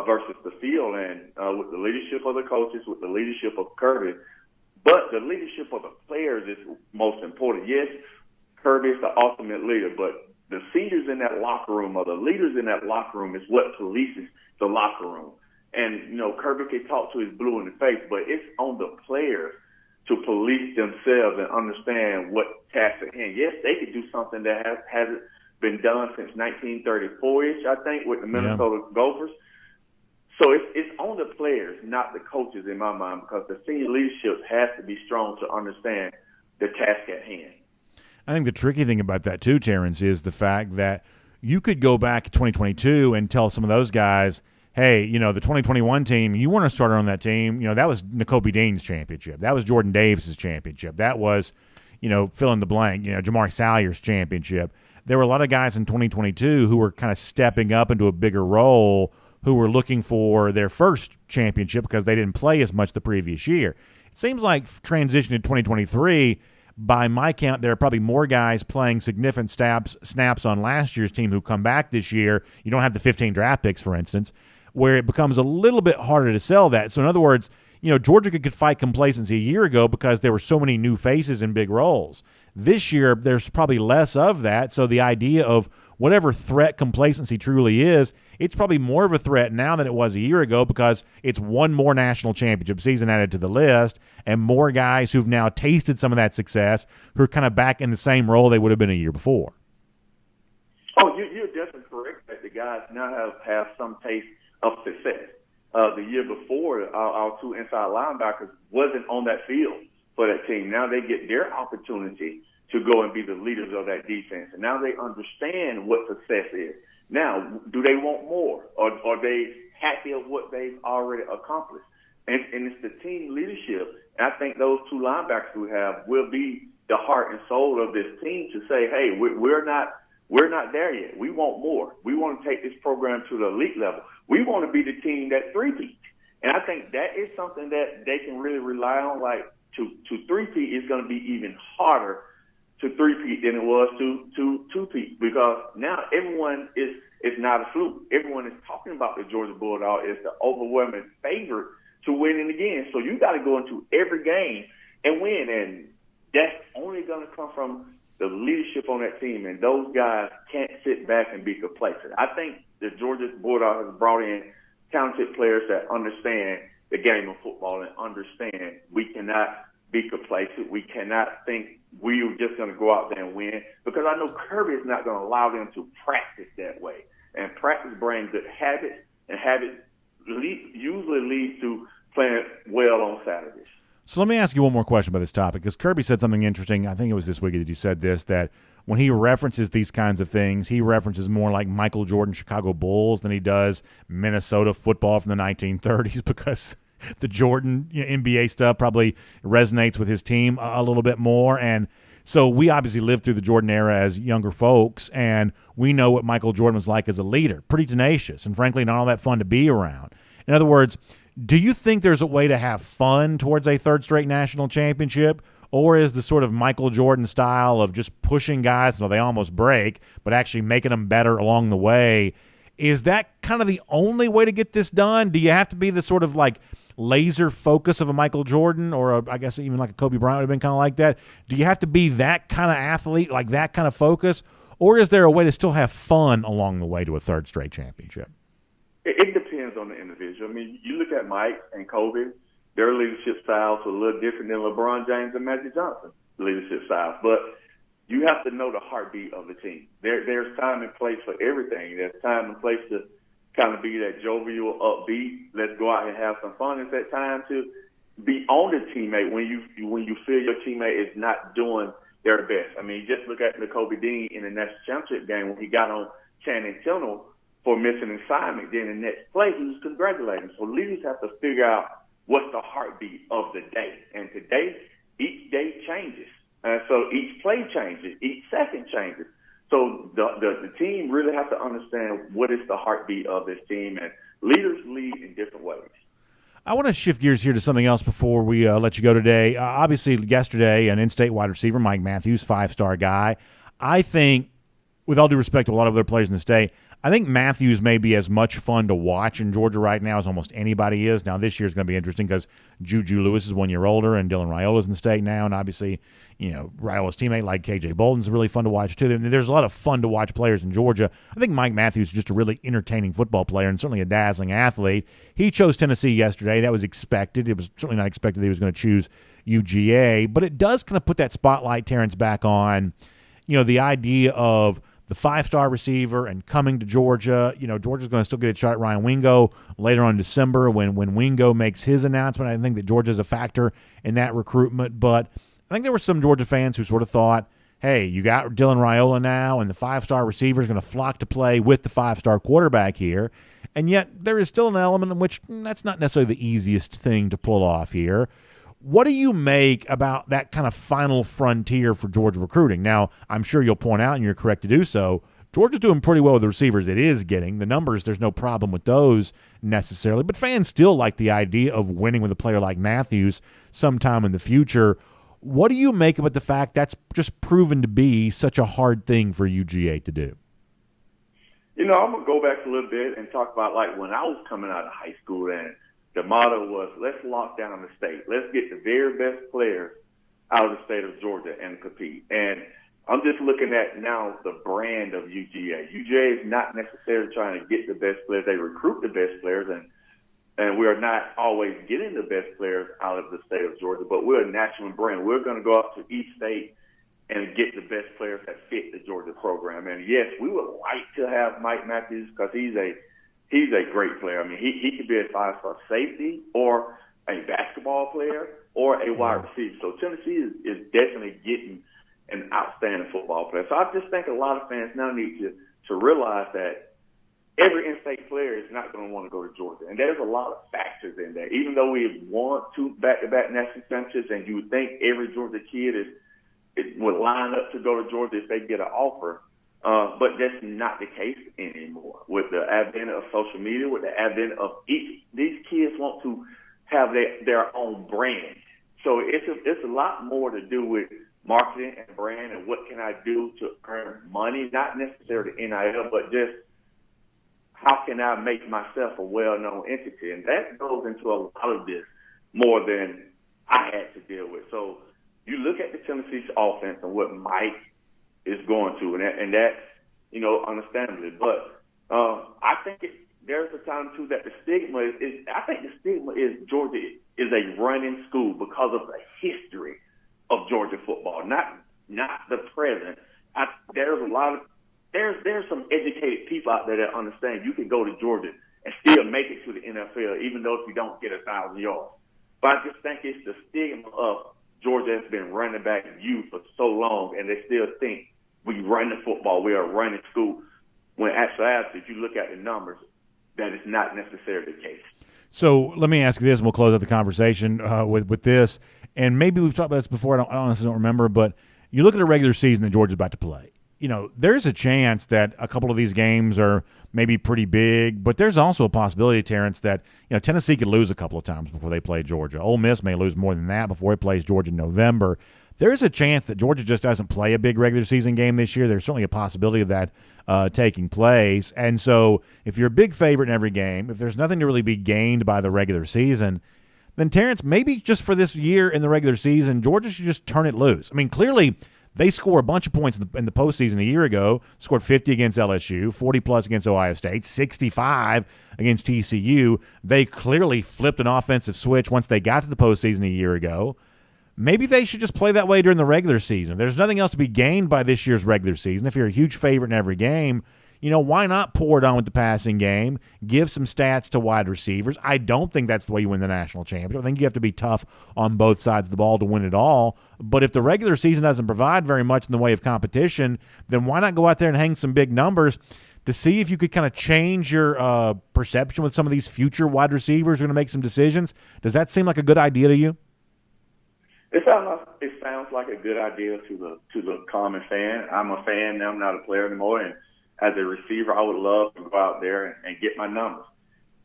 versus the field, and with the leadership of the coaches, with the leadership of Kirby. But the leadership of the players is most important. Yes, Kirby is the ultimate leader, but the seniors in that locker room or the leaders in that locker room is what polices the locker room. And, Kirby can talk to his blue in the face, but it's on the players to police themselves and understand what task at hand. Yes, they could do something that hasn't been done since 1934-ish, I think, with the Minnesota Gophers. So it's on the players, not the coaches, in my mind, because the senior leadership has to be strong to understand the task at hand. I think the tricky thing about that too, Terrence, is the fact that you could go back to 2022 and tell some of those guys, hey, the 2021 team, you weren't a starter on that team. That was Nakobe Dean's championship. That was Jordan Davis's championship. That was, fill in the blank, Jamari Salyer's championship. There were a lot of guys in 2022 who were kind of stepping up into a bigger role, who were looking for their first championship because they didn't play as much the previous year. It seems like transition to 2023, by my count, there are probably more guys playing significant snaps on last year's team who come back this year. You don't have the 15 draft picks, for instance, where it becomes a little bit harder to sell that. So in other words, Georgia could fight complacency a year ago because there were so many new faces in big roles. This year, there's probably less of that. So the idea of whatever threat complacency truly is, it's probably more of a threat now than it was a year ago because it's one more national championship season added to the list and more guys who've now tasted some of that success who are kind of back in the same role they would have been a year before. Oh, you're definitely correct that the guys now have some taste of success. The year before, our two inside linebackers wasn't on that field for that team. Now they get their opportunity to go and be the leaders of that defense. And now they understand what success is. Now, do they want more? Or are they happy of what they've already accomplished? And it's the team leadership. And I think those two linebackers we have will be the heart and soul of this team to say, hey, we're not there yet. We want more. We want to take this program to the elite level. We want to be the team that three-peat. And I think that is something that they can really rely on. Like, to three-peat is going to be even harder to three-peat than it was to two-peat, because now everyone is not a fluke. Everyone is talking about the Georgia Bulldogs as the overwhelming favorite to winning again. So you got to go into every game and win, and that's only going to come from the leadership on that team, and those guys can't sit back and be complacent. I think the Georgia Bulldogs has brought in talented players that understand the game of football and understand we cannot be complacent. We cannot think we're just going to go out there and win, because I know Kirby is not going to allow them to practice that way. And practice brings good habits, and habits usually lead to playing well on Saturdays. So let me ask you one more question about this topic, because Kirby said something interesting. I think it was this week that he said this, that when he references these kinds of things, he references more like Michael Jordan Chicago Bulls than he does Minnesota football from the 1930s, because the Jordan NBA stuff probably resonates with his team a little bit more. And so we obviously lived through the Jordan era as younger folks, and we know what Michael Jordan was like as a leader, pretty tenacious, and frankly not all that fun to be around. In other words, do you think there's a way to have fun towards a third straight national championship, or is the sort of Michael Jordan style of just pushing guys until they almost break, but actually making them better along the way, is that kind of the only way to get this done? Do you have to be the sort of like laser focus of a Michael Jordan, or I guess even like a Kobe Bryant would have been kind of like that? Do you have to be that kind of athlete, like that kind of focus, or is there a way to still have fun along the way to a third straight championship? It depends on the individual. I mean, you look at Mike and Kobe, their leadership styles are a little different than LeBron James and Magic Johnson's leadership styles. But you have to know the heartbeat of the team. There's time and place for everything. There's time and place to kind of be that jovial, upbeat, let's go out and have some fun. It's that time to be on the teammate when you feel your teammate is not doing their best. I mean, just look at Kobe Dean in the national championship game when he got on Channing Tindall for missing an assignment. Then the next play, he was congratulating. So leaders have to figure out what's the heartbeat of the day. And today, each day changes. So each play changes, each second changes. So the team really have to understand what is the heartbeat of this team, and leaders lead in different ways. I want to shift gears here to something else before we let you go today. Obviously, yesterday, an in-state wide receiver, Mike Matthews, 5-star guy. I think, with all due respect to a lot of other players in the state, I think Matthews may be as much fun to watch in Georgia right now as almost anybody is. Now, this year is going to be interesting because Juju Lewis is 1 year older and Dylan Raiola's in the state now. And obviously, Raiola's teammate like KJ Bolden's really fun to watch too. There's a lot of fun to watch players in Georgia. I think Mike Matthews is just a really entertaining football player and certainly a dazzling athlete. He chose Tennessee yesterday. That was expected. It was certainly not expected that he was going to choose UGA. But it does kind of put that spotlight, Terrence, back on, the idea of the 5-star receiver and coming to Georgia. Georgia's going to still get a shot at Ryan Wingo later on in December when Wingo makes his announcement. I think that Georgia's a factor in that recruitment. But I think there were some Georgia fans who sort of thought, hey, you got Dylan Raiola now, and the 5-star receiver is going to flock to play with the 5-star quarterback here. And yet there is still an element in which that's not necessarily the easiest thing to pull off here. What do you make about that kind of final frontier for Georgia recruiting? Now, I'm sure you'll point out, and you're correct to do so, Georgia's doing pretty well with the receivers it is getting. The numbers, there's no problem with those necessarily, but fans still like the idea of winning with a player like Matthews sometime in the future. What do you make about the fact that's just proven to be such a hard thing for UGA to do? I'm going to go back a little bit and talk about like when I was coming out of high school, and the motto was, let's lock down the state. Let's get the very best players out of the state of Georgia and compete. And I'm just looking at now the brand of UGA. UGA is not necessarily trying to get the best players. They recruit the best players, and we are not always getting the best players out of the state of Georgia, but we're a national brand. We're going to go out to each state and get the best players that fit the Georgia program. And, yes, we would like to have Mike Matthews because he's a great player. I mean, he could be a 5-star safety or a basketball player or a wide receiver. So Tennessee is definitely getting an outstanding football player. So I just think a lot of fans now need to realize that every in-state player is not going to want to go to Georgia. And there's a lot of factors in there. Even though we won 2 back-to-back national championships, and you would think every Georgia kid would line up to go to Georgia if they get an offer. But that's not the case anymore. With the advent of social media, with the advent of these kids want to have their own brand. So it's a lot more to do with marketing and brand and what can I do to earn money, not necessarily NIL, but just how can I make myself a well-known entity. And that goes into a lot of this more than I had to deal with. So you look at the Tennessee's offense and what Mike is going to, and that's, understandably. But I think there's a time, too, that the stigma is Georgia is a running school because of the history of Georgia football, not the present. There's some educated people out there that understand you can go to Georgia and still make it to the NFL, even though if you don't get 1,000 yards. But I just think it's the stigma of Georgia has been running back youth for so long, and they still think we run the football, we are a running school, when actually, if you look at the numbers, that is not necessarily the case. So let me ask you this, and we'll close out the conversation with this. And maybe we've talked about this before, I honestly don't remember, but you look at a regular season that Georgia's about to play. There's a chance that a couple of these games are maybe pretty big, but there's also a possibility, Terrence, that Tennessee could lose a couple of times before they play Georgia. Ole Miss may lose more than that before it plays Georgia in November. There's a chance that Georgia just doesn't play a big regular season game this year. There's certainly a possibility of that taking place. And so if you're a big favorite in every game, if there's nothing to really be gained by the regular season, then, Terrence, maybe just for this year in the regular season, Georgia should just turn it loose. I mean, clearly they score a bunch of points in the postseason a year ago, scored 50 against LSU, 40-plus against Ohio State, 65 against TCU. They clearly flipped an offensive switch once they got to the postseason a year ago. Maybe they should just play that way during the regular season. There's nothing else to be gained by this year's regular season. If you're a huge favorite in every game, why not pour it on with the passing game, give some stats to wide receivers? I don't think that's the way you win the national championship. I think you have to be tough on both sides of the ball to win it all. But if the regular season doesn't provide very much in the way of competition, then why not go out there and hang some big numbers to see if you could kind of change your perception with some of these future wide receivers who are going to make some decisions? Does that seem like a good idea to you? It sounds like a good idea to the common fan. I'm a fan now. I'm not a player anymore. And as a receiver, I would love to go out there and get my numbers.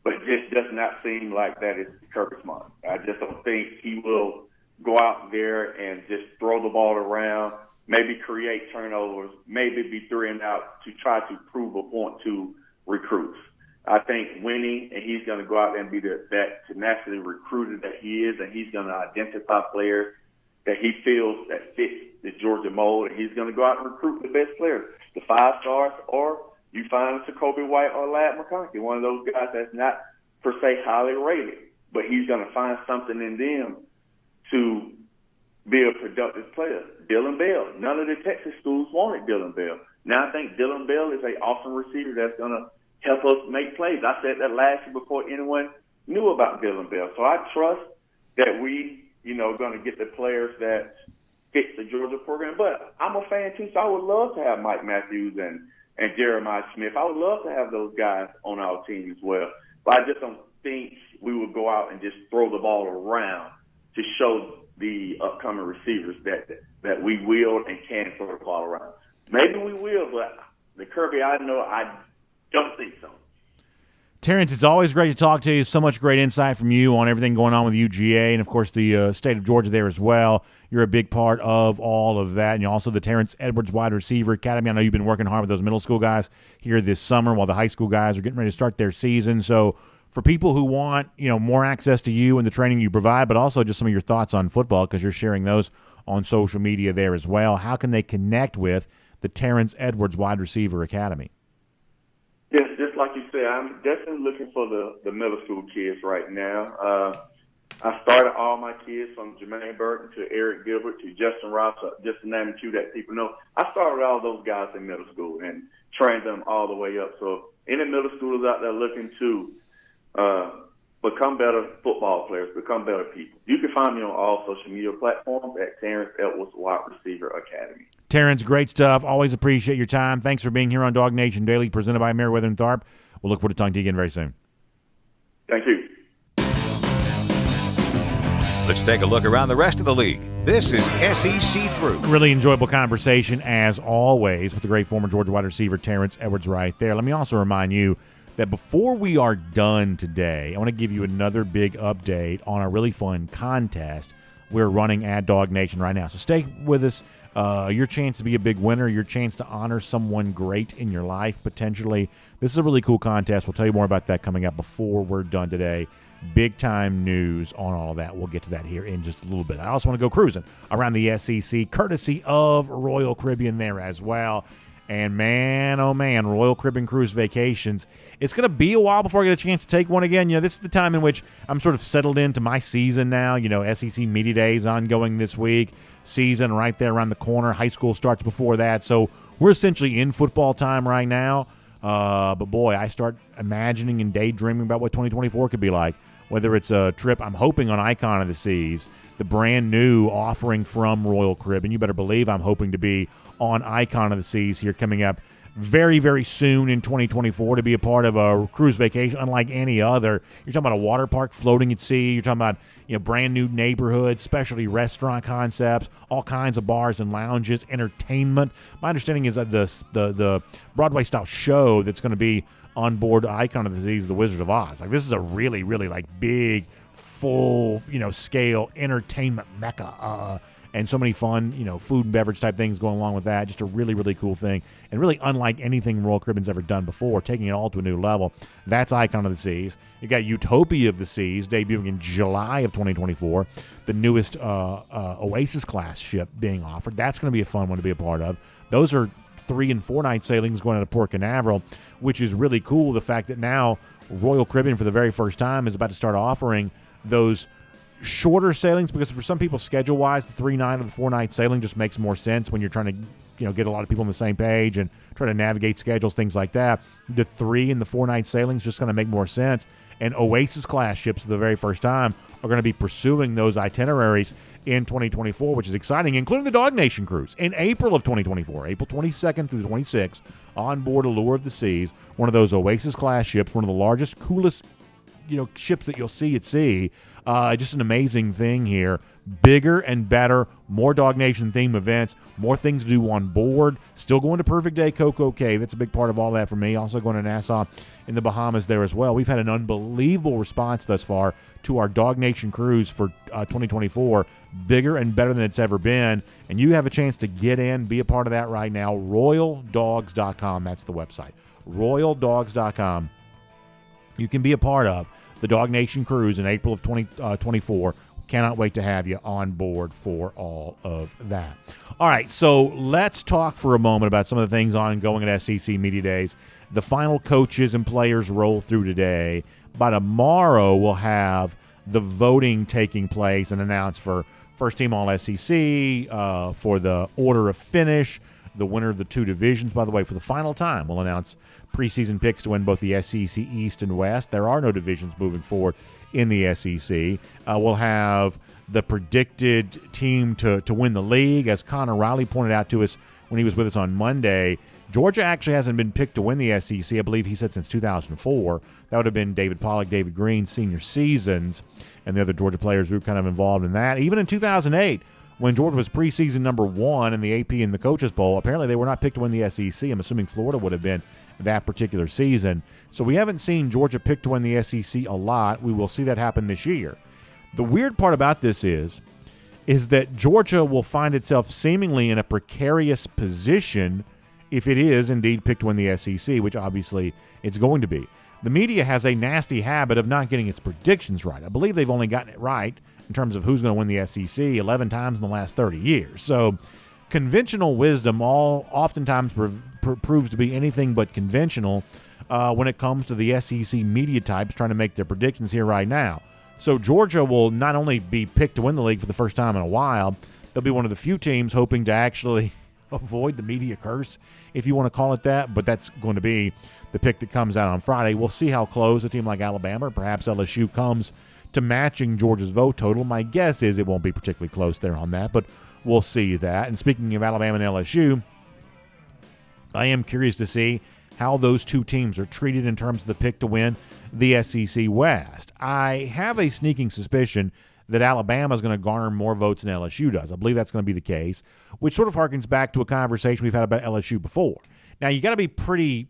But it just does not seem like that is Kirby Smart. I just don't think he will go out there and just throw the ball around, maybe create turnovers, maybe be 3 and out to try to prove a point to recruits. I think winning, and he's going to go out there and be that tenacity recruiter that he is, and he's going to identify players that he feels that fit the Georgia mold, and he's going to go out and recruit the best players, the 5 stars, or you find Jacoby White or Ladd McConkey, one of those guys that's not per se highly rated, but he's going to find something in them to be a productive player. Dylan Bell, none of the Texas schools wanted Dylan Bell. Now I think Dylan Bell is an awesome receiver that's going to help us make plays. I said that last year before anyone knew about Dylan Bell. So I trust that we, going to get the players that fit the Georgia program. But I'm a fan too, so I would love to have Mike Matthews and Jeremiah Smith. I would love to have those guys on our team as well. But I just don't think we would go out and just throw the ball around to show the upcoming receivers that we will and can throw the ball around. Maybe we will, but the Kirby I know, I don't think so. Terrence, it's always great to talk to you. So much great insight from you on everything going on with UGA and, of course, the state of Georgia there as well. You're a big part of all of that. And you're also the Terrence Edwards Wide Receiver Academy. I know you've been working hard with those middle school guys here this summer while the high school guys are getting ready to start their season. So for people who want, more access to you and the training you provide, but also just some of your thoughts on football, because you're sharing those on social media there as well, how can they connect with the Terrence Edwards Wide Receiver Academy? Yes, just like you said, I'm definitely looking for the middle school kids right now. I started all my kids from Jermaine Burton to Eric Gilbert to Justin Ross, just to name a few that people know. I started all those guys in middle school and trained them all the way up. So any middle schoolers out there looking to become better football players, become better people, you can find me on all social media platforms at Terrence Edwards Wide Receiver Academy. Terrence, great stuff. Always appreciate your time. Thanks for being here on DawgNation Daily, presented by Meriwether Tharp. We'll look forward to talking to you again very soon. Thank you. Let's take a look around the rest of the league. This is SEC Through. Really enjoyable conversation, as always, with the great former Georgia wide receiver Terrence Edwards right there. Let me also remind you that before we are done today, I want to give you another big update on a really fun contest we're running at DawgNation right now. So stay with us. Your chance to be a big winner, your chance to honor someone great in your life, potentially. This is a really cool contest. We'll tell you more about that coming up before we're done today. Big-time news on all of that. We'll get to that here in just a little bit. I also want to go cruising around the SEC, courtesy of Royal Caribbean there as well. And man, oh man, Royal Caribbean Cruise Vacations. It's going to be a while before I get a chance to take one again. This is the time in which I'm sort of settled into my season now. SEC Media Days ongoing this week. Season right there around the corner. High school starts before that. So we're essentially in football time right now. But boy, I start imagining and daydreaming about what 2024 could be like. Whether it's a trip, I'm hoping on Icon of the Seas, the brand new offering from Royal Caribbean. You better believe I'm hoping to be on Icon of the Seas here coming up very, very soon in 2024 to be a part of a cruise vacation unlike any other. You're talking about a water park floating at sea. You're talking about brand new neighborhoods, specialty restaurant concepts, all kinds of bars and lounges, entertainment. My understanding is that the Broadway-style show that's going to be on board Icon of the Seas is The Wizard of Oz. This is a really, really big, full, scale entertainment mecca. And so many fun, food and beverage type things going along with that. Just a really, really cool thing. And really unlike anything Royal Caribbean's ever done before, taking it all to a new level. That's Icon of the Seas. You got Utopia of the Seas debuting in July of 2024. The newest Oasis class ship being offered. That's going to be a fun one to be a part of. Those are 3 and 4 night sailings going out of Port Canaveral, which is really cool. The fact that now Royal Caribbean for the very first time is about to start offering those shorter sailings, because for some people schedule-wise, the 3-night or the 4-night sailing just makes more sense when you're trying to get a lot of people on the same page and try to navigate schedules, things like that. The 3 and the 4-night sailings just going to make more sense. And Oasis-class ships for the very first time are going to be pursuing those itineraries in 2024, which is exciting, including the DawgNation cruise in April of 2024, April 22nd through the 26th, on board Allure of the Seas, one of those Oasis-class ships, one of the largest, coolest ships that you'll see at sea. Just an amazing thing here. Bigger and better, more DawgNation theme events, more things to do on board. Still going to Perfect Day Coco Cave. That's a big part of all that for me. Also going to Nassau in the Bahamas there as well. We've had an unbelievable response thus far to our DawgNation cruise for 2024. Bigger and better than it's ever been. And you have a chance to get in, be a part of that right now. RoyalDogs.com. That's the website. RoyalDogs.com. You can be a part of the DawgNation cruise in April of 2024. Cannot wait to have you on board for all of that. All right, so let's talk for a moment about some of the things ongoing at SEC Media Days. The final coaches and players roll through today. By tomorrow, we'll have the voting taking place and announced for first team All-SEC, for the order of finish, the winner of the 2 divisions. By the way, for the final time, we'll announce preseason picks to win both the SEC East and West. There are no divisions moving forward in the SEC. We'll have the predicted team to win the league. As Connor Riley pointed out to us when he was with us on Monday, Georgia actually hasn't been picked to win the SEC. I believe he said since 2004. That would have been David Pollock, David Green senior seasons, and the other Georgia players who were kind of involved in that. Even in 2008, when Georgia was preseason number 1 in the AP and the Coaches Bowl, apparently they were not picked to win the SEC. I'm assuming Florida would have been that particular season. So we haven't seen Georgia picked to win the SEC a lot. We will see that happen this year. The weird part about this is that Georgia will find itself seemingly in a precarious position if it is indeed picked to win the SEC, which obviously it's going to be. The media has a nasty habit of not getting its predictions right. I believe they've only gotten it right in terms of who's going to win the SEC 11 times in the last 30 years. So conventional wisdom oftentimes proves to be anything but conventional when it comes to the SEC media types trying to make their predictions here right now. So Georgia will not only be picked to win the league for the first time in a while, they'll be one of the few teams hoping to actually avoid the media curse, if you want to call it that, but that's going to be the pick that comes out on Friday. We'll see how close a team like Alabama or perhaps LSU comes to matching Georgia's vote total. My guess is it won't be particularly close there on that, but we'll see that. And speaking of Alabama and LSU, I am curious to see how those two teams are treated in terms of the pick to win the SEC West. I have a sneaking suspicion that Alabama is going to garner more votes than LSU does. I believe that's going to be the case, which sort of harkens back to a conversation we've had about LSU before. Now, you got to be pretty,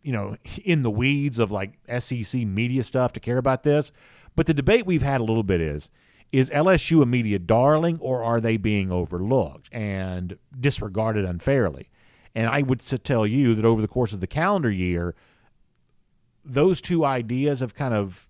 in the weeds of like SEC media stuff to care about this. But the debate we've had a little bit is LSU a media darling, or are they being overlooked and disregarded unfairly? And I would tell you that over the course of the calendar year, those two ideas have kind of,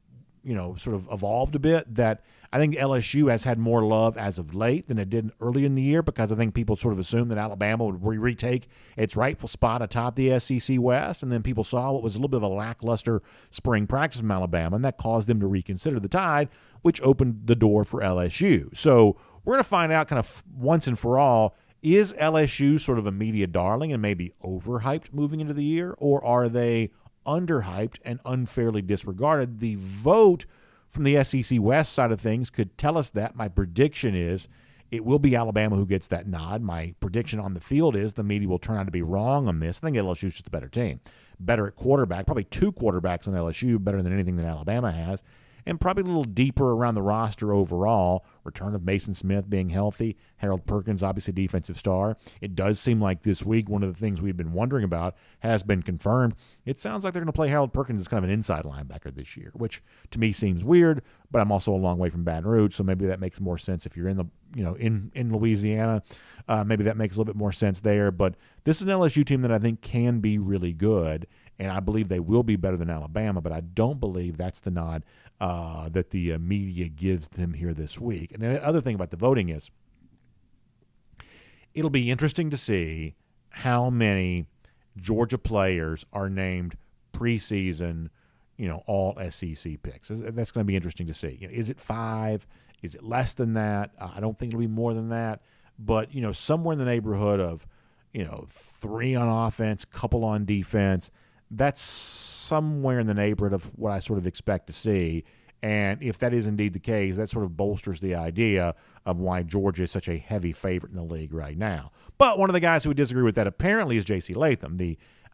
sort of evolved a bit. That I think LSU has had more love as of late than it did early in the year, because I think people sort of assumed that Alabama would retake its rightful spot atop the SEC West, and then people saw what was a little bit of a lackluster spring practice from Alabama, and that caused them to reconsider the tide, which opened the door for LSU. So we're going to find out kind of once and for all, is LSU sort of a media darling and maybe overhyped moving into the year, or are they underhyped and unfairly disregarded? The vote from the SEC West side of things could tell us that. My prediction is it will be Alabama who gets that nod. My prediction on the field is the media will turn out to be wrong on this. I think LSU is just a better team. Better at quarterback, probably 2 quarterbacks on LSU, better than anything that Alabama has, and probably a little deeper around the roster overall. Return of Mason Smith being healthy. Harold Perkins, obviously defensive star. It does seem like this week one of the things we've been wondering about has been confirmed. It sounds like they're going to play Harold Perkins as kind of an inside linebacker this year, which to me seems weird, but I'm also a long way from Baton Rouge, so maybe that makes more sense if you're in the in Louisiana. Maybe that makes a little bit more sense there. But this is an LSU team that I think can be really good, and I believe they will be better than Alabama, but I don't believe that's the nod that the media gives them here this week. And the other thing about the voting is it'll be interesting to see how many Georgia players are named preseason, all SEC picks. That's going to be interesting to see. Is it 5? Is it less than that? I don't think it'll be more than that. But, somewhere in the neighborhood of, 3 on offense, couple on defense. That's somewhere in the neighborhood of what I sort of expect to see. And if that is indeed the case, that sort of bolsters the idea of why Georgia is such a heavy favorite in the league right now. But one of the guys who would disagree with that apparently is J.C. Latham.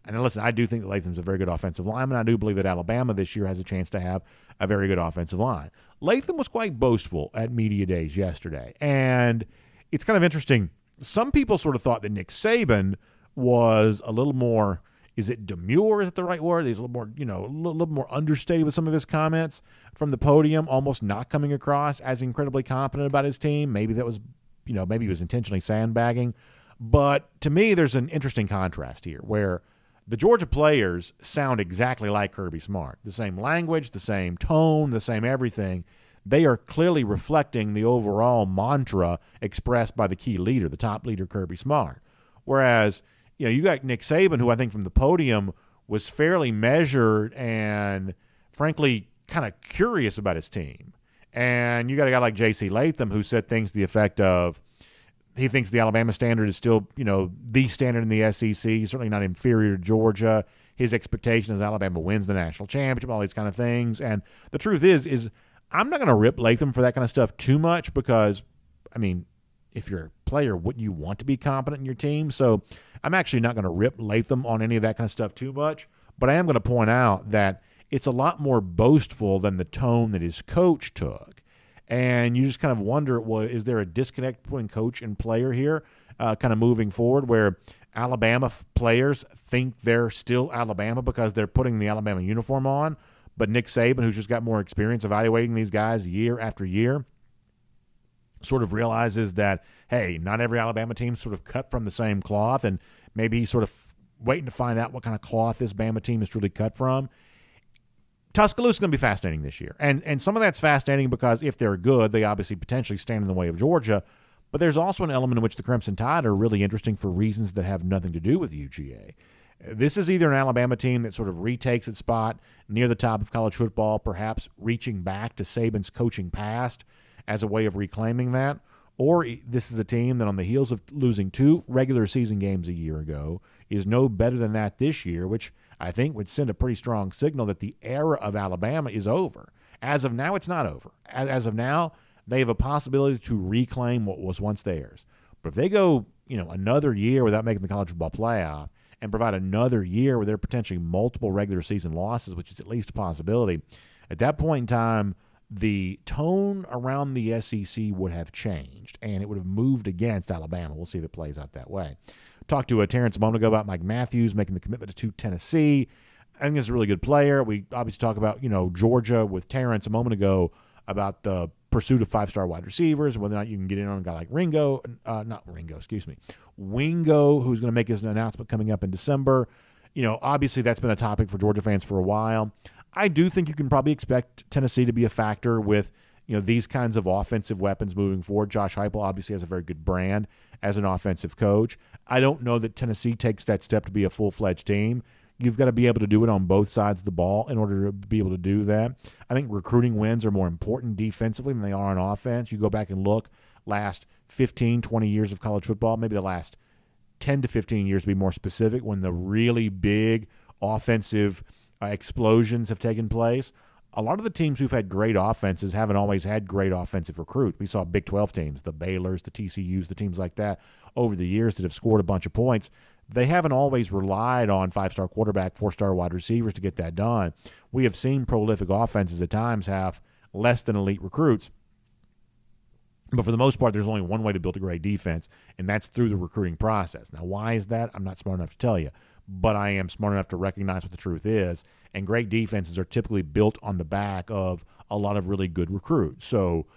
And listen, I do think that Latham's a very good offensive lineman. I do believe that Alabama this year has a chance to have a very good offensive line. Latham was quite boastful at media days yesterday. And it's kind of interesting. Some people sort of thought that Nick Saban was a little more, is it demure? Is it the right word? He's a little more, a little more understated with some of his comments from the podium, almost not coming across as incredibly confident about his team. Maybe that was, maybe he was intentionally sandbagging. But to me, there's an interesting contrast here where the Georgia players sound exactly like Kirby Smart. The same language, the same tone, the same everything. They are clearly reflecting the overall mantra expressed by the key leader, the top leader, Kirby Smart. Whereas, you got Nick Saban, who I think from the podium was fairly measured and, frankly, kind of curious about his team. And you got a guy like J.C. Latham who said things to the effect of, he thinks the Alabama standard is still, the standard in the SEC. He's certainly not inferior to Georgia. His expectation is Alabama wins the national championship, all these kind of things. And the truth is I'm not going to rip Latham for that kind of stuff too much because, if you're a player, wouldn't you want to be competent in your team? So I'm actually not going to rip Latham on any of that kind of stuff too much. But I am going to point out that it's a lot more boastful than the tone that his coach took. And you just kind of wonder, well, is there a disconnect between coach and player here kind of moving forward where Alabama players think they're still Alabama because they're putting the Alabama uniform on, but Nick Saban, who's just got more experience evaluating these guys year after year, sort of realizes that, hey, not every Alabama team sort of cut from the same cloth, and maybe he's sort of waiting to find out what kind of cloth this Bama team is truly cut from. Tuscaloosa is going to be fascinating this year. And some of that's fascinating because if they're good, they obviously potentially stand in the way of Georgia. But there's also an element in which the Crimson Tide are really interesting for reasons that have nothing to do with UGA. This is either an Alabama team that sort of retakes its spot near the top of college football, perhaps reaching back to Saban's coaching past as a way of reclaiming that, or this is a team that on the heels of losing 2 regular season games a year ago is no better than that this year, which I think would send a pretty strong signal that the era of Alabama is over. As of now, it's not over. As of now, they have a possibility to reclaim what was once theirs. But if they go, another year without making the college football playoff and provide another year where there are potentially multiple regular season losses, which is at least a possibility, at that point in time, the tone around the SEC would have changed, and it would have moved against Alabama. We'll see if it plays out that way. Talked to Terrence a moment ago about Mike Matthews making the commitment to Tennessee. I think he's a really good player. We obviously talk about, Georgia with Terrence a moment ago about the pursuit of 5-star wide receivers, whether or not you can get in on a guy like Wingo, who's going to make his announcement coming up in December. Obviously that's been a topic for Georgia fans for a while. I do think you can probably expect Tennessee to be a factor with, these kinds of offensive weapons moving forward. Josh Heupel obviously has a very good brand as an offensive coach. I don't know that Tennessee takes that step to be a full-fledged team. You've got to be able to do it on both sides of the ball in order to be able to do that. I think recruiting wins are more important defensively than they are on offense. You go back and look last 15, 20 years of college football, maybe the last 10 to 15 years to be more specific, when the really big offensive explosions have taken place. A lot of the teams who've had great offenses haven't always had great offensive recruits. We saw Big 12 teams, the Baylors, the TCUs, the teams like that over the years that have scored a bunch of points. They haven't always relied on 5-star quarterback, 4-star wide receivers to get that done. We have seen prolific offenses at times have less than elite recruits. But for the most part, there's only one way to build a great defense, and that's through the recruiting process. Now, why is that? I'm not smart enough to tell you, but I am smart enough to recognize what the truth is, and great defenses are typically built on the back of a lot of really good recruits. So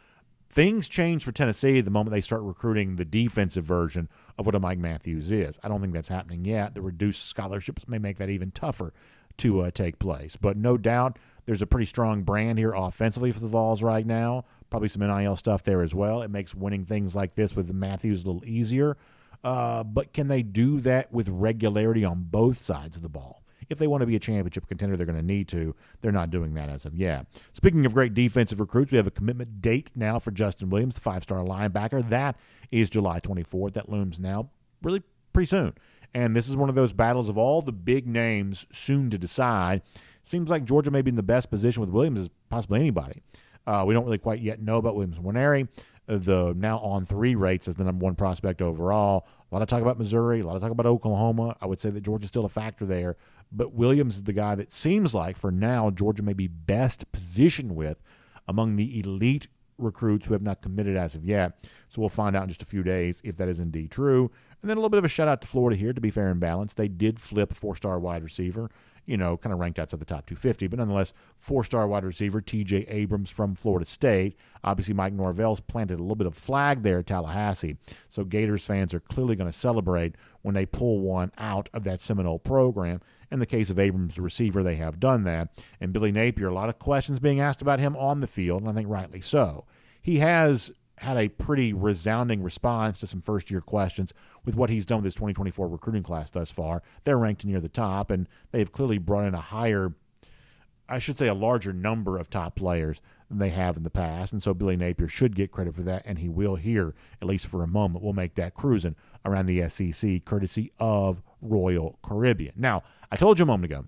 things change for Tennessee the moment they start recruiting the defensive version of what a Mike Matthews is. I don't think that's happening yet. The reduced scholarships may make that even tougher to take place. But no doubt there's a pretty strong brand here offensively for the Vols right now. Probably some NIL stuff there as well. It makes winning things like this with Matthews a little easier. But can they do that with regularity on both sides of the ball? If they want to be a championship contender, they're going to need to. They're not doing that as of yet. Speaking of great defensive recruits, we have a commitment date now for Justin Williams, the 5-star linebacker. That is July 24th. That looms now really pretty soon. And this is one of those battles of all the big names soon to decide. Seems like Georgia may be in the best position with Williams as possibly anybody. We don't really quite yet know about Williams-Nwaneri. The now on 3 rates as the number 1 prospect overall. A lot of talk about Missouri, a lot of talk about Oklahoma. I would say that Georgia's still a factor there. But Williams is the guy that seems like, for now, Georgia may be best positioned with among the elite recruits who have not committed as of yet. So we'll find out in just a few days if that is indeed true. And then a little bit of a shout-out to Florida here, to be fair and balanced. They did flip a 4-star wide receiver, kind of ranked outside the top 250. But nonetheless, 4-star wide receiver T.J. Abrams from Florida State. Obviously, Mike Norvell's planted a little bit of flag there at Tallahassee. So Gators fans are clearly going to celebrate when they pull one out of that Seminole program. In the case of Abrams, the receiver, they have done that. And Billy Napier, a lot of questions being asked about him on the field, and I think rightly so. He has had a pretty resounding response to some first-year questions with what he's done with his 2024 recruiting class thus far. They're ranked near the top, and they have clearly brought in a larger number of top players than they have in the past. And so Billy Napier should get credit for that, and he will here, at least for a moment. We'll make that cruising around the SEC, courtesy of Royal Caribbean. Now, I told you a moment ago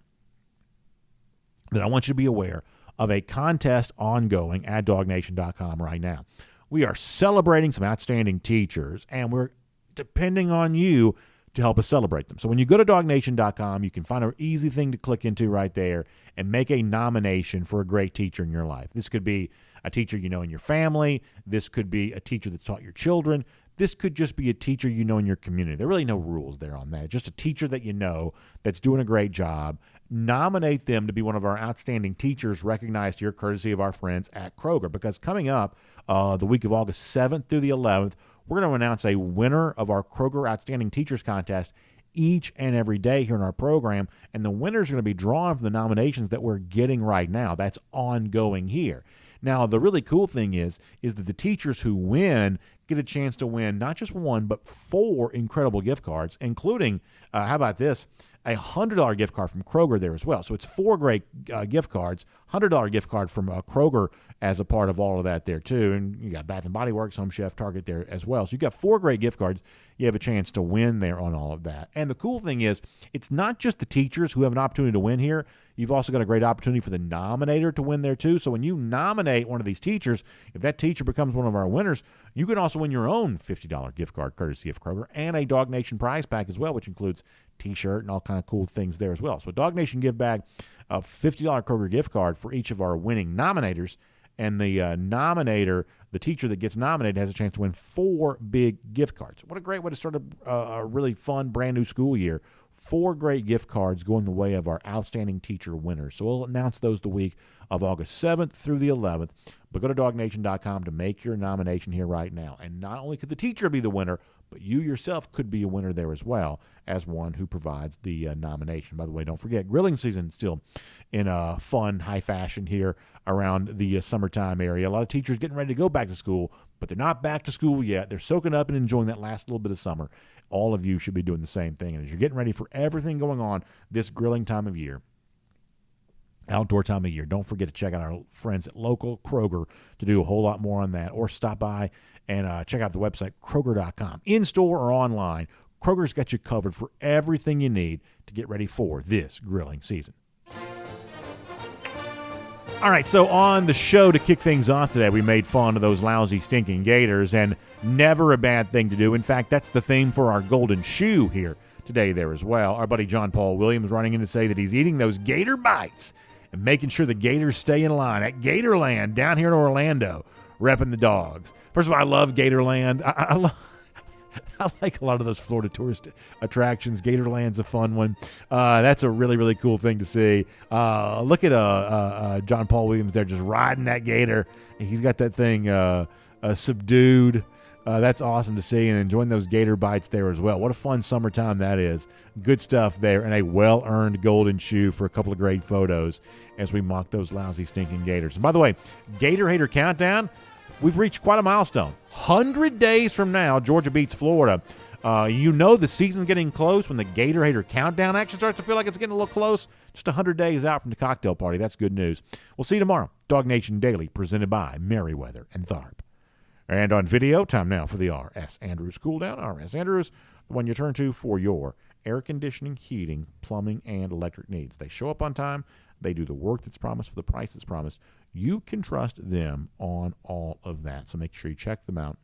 that I want you to be aware of a contest ongoing at DawgNation.com right now. We are celebrating some outstanding teachers, and we're depending on you to help us celebrate them. So when you go to DawgNation.com, you can find an easy thing to click into right there and make a nomination for a great teacher in your life. This could be a teacher you know in your family. This could be a teacher that's taught your children. This could just be a teacher you know in your community. There are really no rules there on that. Just a teacher that you know that's doing a great job. Nominate them to be one of our outstanding teachers recognized here courtesy of our friends at Kroger. Because coming up the week of August 7th through the 11th, we're going to announce a winner of our Kroger Outstanding Teachers Contest each and every day here in our program. And the winners are going to be drawn from the nominations that we're getting right now. That's ongoing here. Now, the really cool thing is that the teachers who win get a chance to win not just 1, but 4 incredible gift cards, including, how about this, a $100 gift card from Kroger there as well. So it's 4 great gift cards, $100 gift card from Kroger as a part of all of that there too. And you got Bath & Body Works, Home Chef, Target there as well. So you got 4 great gift cards. You have a chance to win there on all of that. And the cool thing is it's not just the teachers who have an opportunity to win here. You've also got a great opportunity for the nominator to win there too. So when you nominate one of these teachers, if that teacher becomes one of our winners, you can also win your own $50 gift card courtesy of Kroger and a DawgNation prize pack as well, which includes T-shirt and all kind of cool things there as well. So DawgNation give back a $50 Kroger gift card for each of our winning nominators. And the nominator, the teacher that gets nominated, has a chance to win 4 big gift cards. What a great way to start a really fun, brand new school year. 4 great gift cards going the way of our outstanding teacher winners. So we'll announce those the week of August 7th through the 11th. But go to DawgNation.com to make your nomination here right now. And not only could the teacher be the winner, but you yourself could be a winner there as well as one who provides the nomination. By the way, don't forget, grilling season still in a fun, high fashion here around the summertime area. A lot of teachers getting ready to go back to school, but they're not back to school yet. They're soaking up and enjoying that last little bit of summer. All of you should be doing the same thing. And as you're getting ready for everything going on this grilling time of year, outdoor time of year, don't forget to check out our friends at local Kroger to do a whole lot more on that, or stop by and check out the website Kroger.com. In-store or online, Kroger's got you covered for everything you need to get ready for this grilling season. All right, so on the show to kick things off today, we made fun of those lousy, stinking Gators, and never a bad thing to do. In fact, that's the theme for our golden shoe here today there as well. Our buddy John Paul Williams running in to say that he's eating those Gator bites and making sure the Gators stay in line at Gatorland down here in Orlando, repping the Dogs. First of all, I love Gatorland. I like a lot of those Florida tourist attractions. Gatorland's a fun one. That's a really, really cool thing to see. Look at John Paul Williams there just riding that Gator. He's got that thing subdued. That's awesome to see, and enjoying those Gator bites there as well. What a fun summertime that is. Good stuff there, and a well-earned golden shoe for a couple of great photos as we mock those lousy, stinking Gators. And by the way, Gator Hater Countdown, we've reached quite a milestone. 100 days from now, Georgia beats Florida. You know the season's getting close when the Gator Hater Countdown actually starts to feel like it's getting a little close. Just 100 days out from the cocktail party. That's good news. We'll see you tomorrow. DawgNation Daily, presented by Meriwether and Tharp. And on video, time now for the R.S. Andrews Cool Down. R.S. Andrews, the one you turn to for your air conditioning, heating, plumbing, and electric needs. They show up on time. They do the work that's promised for the price that's promised. You can trust them on all of that. So make sure you check them out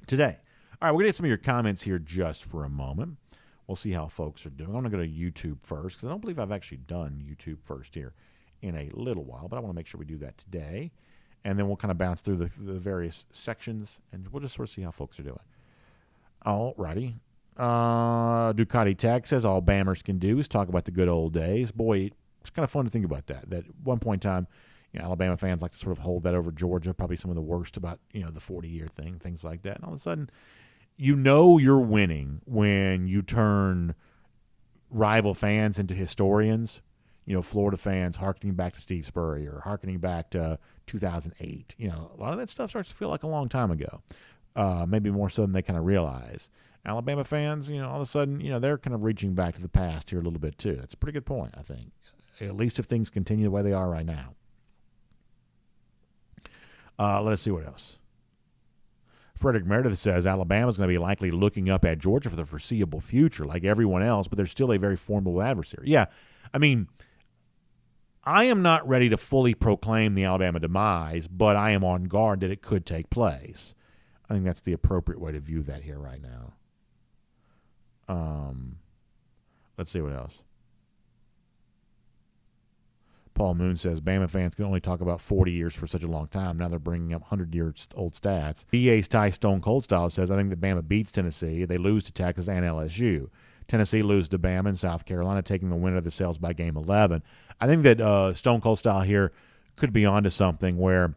today. All right, we're going to get some of your comments here just for a moment. We'll see how folks are doing. I'm going to go to YouTube first because I don't believe I've actually done YouTube first here in a little while, but I want to make sure we do that today. And then we'll kind of bounce through the various sections, and we'll just sort of see how folks are doing. All righty. Ducati Tech says all Bammers can do is talk about the good old days. Boy, it's kind of fun to think about that. That at one point in time, Alabama fans like to sort of hold that over Georgia, probably some of the worst about, the 40-year thing, things like that. And all of a sudden, you're winning when you turn rival fans into historians. Florida fans hearkening back to Steve Spurrier, hearkening back to 2008. A lot of that stuff starts to feel like a long time ago, maybe more so than they kind of realize. Alabama fans, all of a sudden, they're kind of reaching back to the past here a little bit too. That's a pretty good point, I think, at least if things continue the way they are right now. Let's see what else. Frederick Meredith says Alabama's going to be likely looking up at Georgia for the foreseeable future, like everyone else, but they're still a very formidable adversary. Yeah, I am not ready to fully proclaim the Alabama demise, but I am on guard that it could take place. I think that's the appropriate way to view that here right now. Let's see what else. Paul Moon says Bama fans can only talk about 40 years for such a long time. Now they're bringing up 100-year-old stats. BA's Ty Stone Cold Style says I think that Bama beats Tennessee. They lose to Texas and LSU. Tennessee loses to Bama and South Carolina, taking the win of the sales by game 11. I think that Stone Cold Style here could be onto something where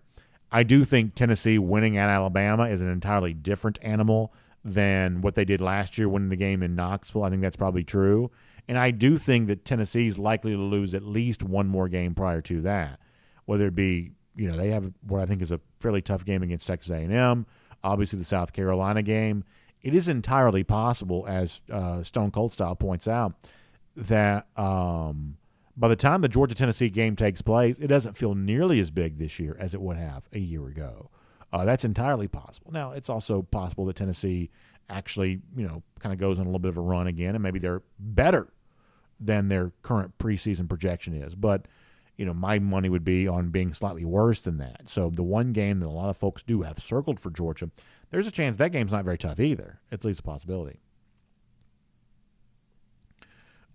I do think Tennessee winning at Alabama is an entirely different animal than what they did last year winning the game in Knoxville. I think that's probably true. And I do think that Tennessee is likely to lose at least one more game prior to that, whether it be, they have what I think is a fairly tough game against Texas A&M, obviously the South Carolina game. It is entirely possible, as Stone Cold Style points out, that by the time the Georgia-Tennessee game takes place, it doesn't feel nearly as big this year as it would have a year ago. That's entirely possible. Now, it's also possible that Tennessee actually, kind of goes on a little bit of a run again, and maybe they're better than their current preseason projection is. But, my money would be on being slightly worse than that. So the one game that a lot of folks do have circled for Georgia, there's a chance that game's not very tough either. At least a possibility.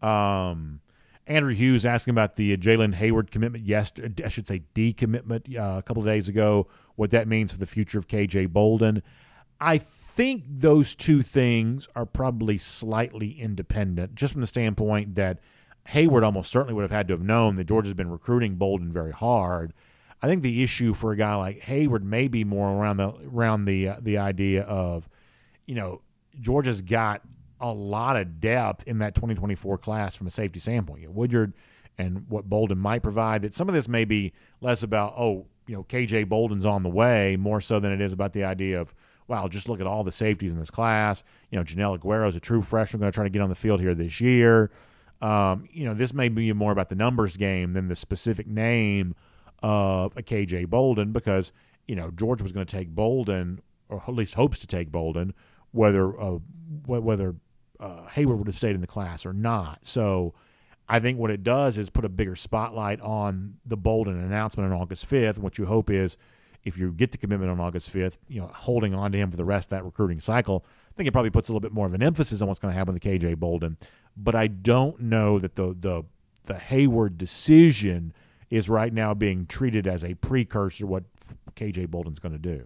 Andrew Hughes asking about the Jalen Hayward commitment yesterday, I should say decommitment a couple of days ago, what that means for the future of KJ Bolden. I think those two things are probably slightly independent, just from the standpoint that Hayward almost certainly would have had to have known that Georgia's been recruiting Bolden very hard. I think the issue for a guy like Hayward may be more around the idea of, Georgia's got a lot of depth in that 2024 class from a safety standpoint. Woodyard and what Bolden might provide. That some of this may be less about, KJ Bolden's on the way, more so than it is about the idea of, wow, just look at all the safeties in this class. Janelle Aguero's a true freshman, going to try to get on the field here this year. This may be more about the numbers game than the specific name of a KJ Bolden, because, Georgia was going to take Bolden, or at least hopes to take Bolden, whether Hayward would have stayed in the class or not. So I think what it does is put a bigger spotlight on the Bolden announcement on August 5th. And what you hope is, if you get the commitment on August 5th, holding on to him for the rest of that recruiting cycle, I think it probably puts a little bit more of an emphasis on what's going to happen with KJ Bolden. But I don't know that the Hayward decision is right now being treated as a precursor to what KJ Bolden's going to do.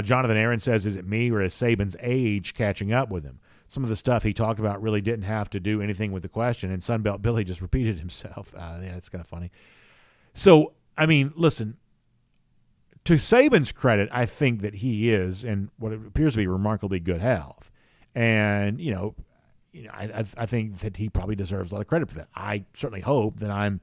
Jonathan Aaron says, is it me or is Saban's age catching up with him? Some of the stuff he talked about really didn't have to do anything with the question, and Sunbelt Billy just repeated himself. Yeah, it's kind of funny. So, listen, to Saban's credit, I think that he is in what appears to be remarkably good health. And, I think that he probably deserves a lot of credit for that. I certainly hope that I'm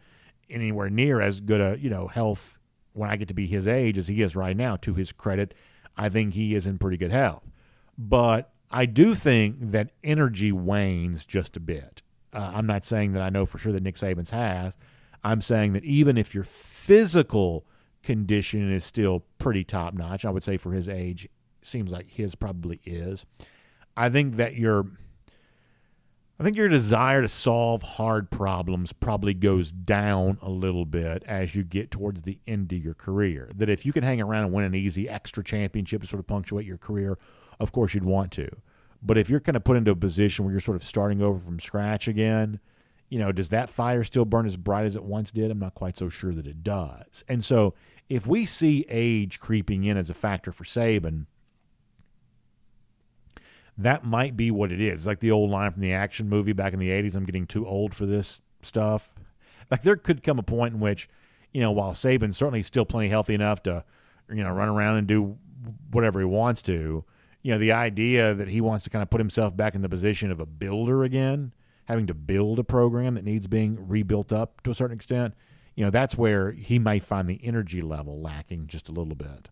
anywhere near as good a, health when I get to be his age as he is right now. To his credit, I think he is in pretty good health. But I do think that energy wanes just a bit. I'm not saying that I know for sure that Nick Saban's has. I'm saying that even if your physical condition is still pretty top-notch, I would say for his age, seems like his probably is. I think your desire to solve hard problems probably goes down a little bit as you get towards the end of your career. That if you can hang around and win an easy extra championship to sort of punctuate your career, of course you'd want to. But if you're kind of put into a position where you're sort of starting over from scratch again, does that fire still burn as bright as it once did? I'm not quite so sure that it does. And so if we see age creeping in as a factor for Saban, that might be what it is. It's like the old line from the action movie back in the 80s, I'm getting too old for this stuff. Like there could come a point in which, while Saban's certainly still plenty healthy enough to, run around and do whatever he wants to, the idea that he wants to kind of put himself back in the position of a builder again, having to build a program that needs being rebuilt up to a certain extent, that's where he might find the energy level lacking just a little bit.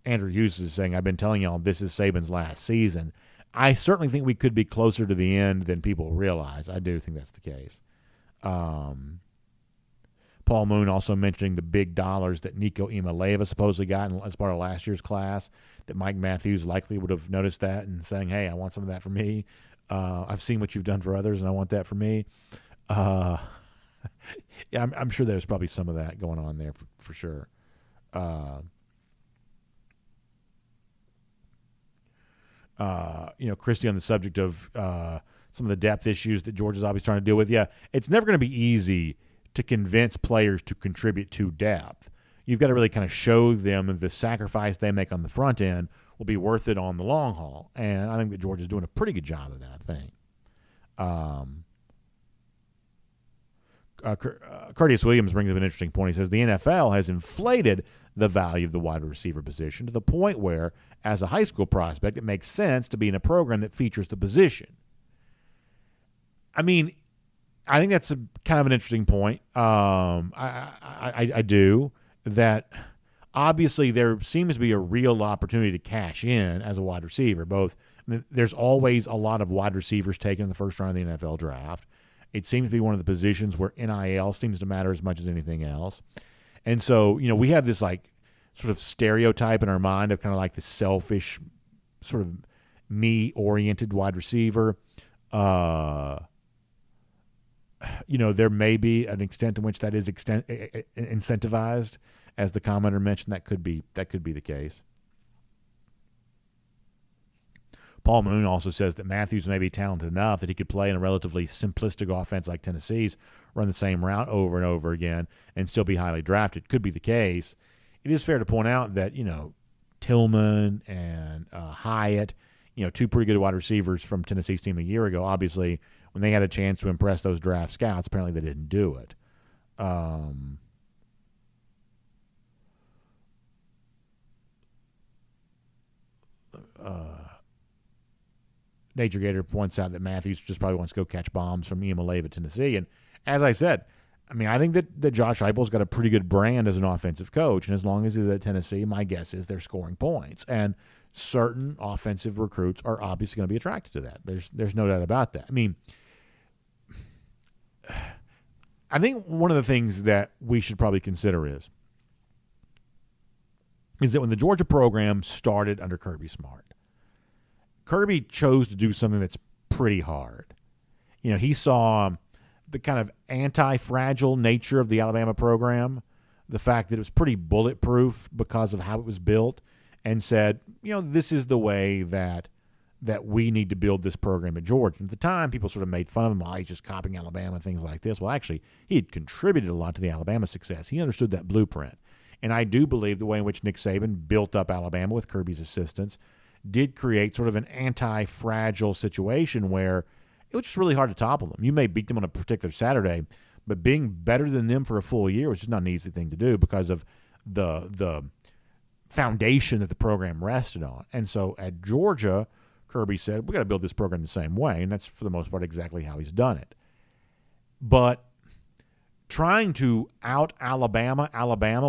Andrew Hughes is saying, I've been telling y'all this is Saban's last season. I certainly think we could be closer to the end than people realize. I do think that's the case. Paul Moon also mentioning the big dollars that Nico Imaleva supposedly got as part of last year's class, that Mike Matthews likely would have noticed that and saying, hey, I want some of that for me. I've seen what you've done for others, and I want that for me. Yeah, I'm sure there's probably some of that going on there for sure. Christy on the subject of some of the depth issues that Georgia's obviously trying to deal with. Yeah, it's never going to be easy to convince players to contribute to depth. You've got to really kind of show them that the sacrifice they make on the front end will be worth it on the long haul. And I think that Georgia's doing a pretty good job of that, I think. Curtis Williams brings up an interesting point. He says the NFL has inflated the value of the wide receiver position to the point where, as a high school prospect, it makes sense to be in a program that features the position. I mean, I think that's kind of an interesting point. I do. That obviously there seems to be a real opportunity to cash in as a wide receiver. There's always a lot of wide receivers taken in the first round of the NFL draft. It seems to be one of the positions where NIL seems to matter as much as anything else. And so, we have this like sort of stereotype in our mind of kind of like the selfish, sort of me-oriented wide receiver. There may be an extent to which that is incentivized, as the commenter mentioned. That could be the case. Paul Moon also says that Matthews may be talented enough that he could play in a relatively simplistic offense like Tennessee's, run the same route over and over again, and still be highly drafted. Could be the case. It is fair to point out that, Tillman and Hyatt, two pretty good wide receivers from Tennessee's team a year ago, obviously, when they had a chance to impress those draft scouts, apparently they didn't do it. Nature Gator points out that Matthews just probably wants to go catch bombs from Imaleva at Tennessee. And as I said, I think that Josh Heupel's got a pretty good brand as an offensive coach. And as long as he's at Tennessee, my guess is they're scoring points. And certain offensive recruits are obviously going to be attracted to that. There's no doubt about that. I think one of the things that we should probably consider is that when the Georgia program started under Kirby Smart, Kirby chose to do something that's pretty hard. He saw the kind of anti-fragile nature of the Alabama program, the fact that it was pretty bulletproof because of how it was built, and said, this is the way that we need to build this program at Georgia. At the time, people sort of made fun of him. He's just copying Alabama, things like this. Well, actually, he had contributed a lot to the Alabama success. He understood that blueprint. And I do believe the way in which Nick Saban built up Alabama with Kirby's assistance did create sort of an anti-fragile situation where it was just really hard to topple them. You may beat them on a particular Saturday, but being better than them for a full year was just not an easy thing to do because of the foundation that the program rested on. And so at Georgia, Kirby said, we got to build this program the same way, and that's for the most part exactly how he's done it. But trying to out Alabama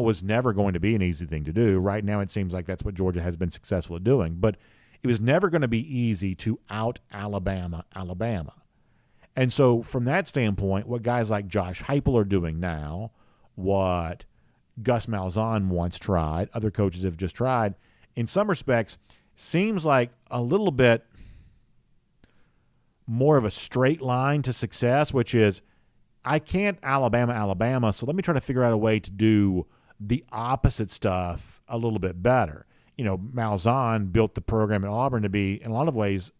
was never going to be an easy thing to do. Right now it seems like that's what Georgia has been successful at doing. But it was never going to be easy to out Alabama. And so from that standpoint, what guys like Josh Heupel are doing now, what Gus Malzahn once tried, other coaches have just tried, in some respects, seems like a little bit more of a straight line to success, which is, I can't Alabama, so let me try to figure out a way to do the opposite stuff a little bit better. Malzahn built the program at Auburn to be, in a lot of ways,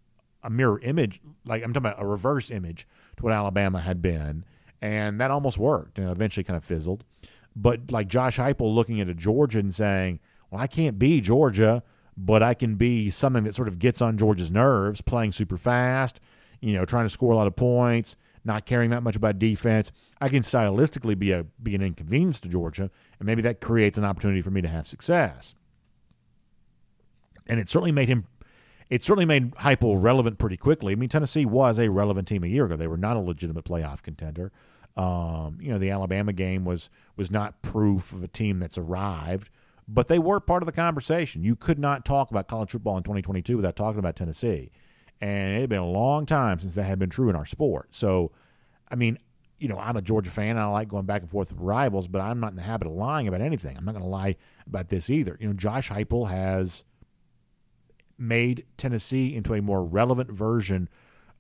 a mirror image, like I'm talking about a reverse image to what Alabama had been, and that almost worked, and eventually kind of fizzled. But like Josh Heupel looking at a Georgia and saying, well, I can't be Georgia, but I can be something that sort of gets on Georgia's nerves, playing super fast, trying to score a lot of points, not caring that much about defense. I can stylistically be an inconvenience to Georgia, and maybe that creates an opportunity for me to have success. And it certainly made Heupel relevant pretty quickly. I mean, Tennessee was a relevant team a year ago. They were not a legitimate playoff contender. The Alabama game was not proof of a team that's arrived, but they were part of the conversation. You could not talk about college football in 2022 without talking about Tennessee. And it had been a long time since that had been true in our sport. So, I mean, I'm a Georgia fan, and I like going back and forth with rivals, but I'm not in the habit of lying about anything. I'm not going to lie about this either. Josh Heupel has made Tennessee into a more relevant version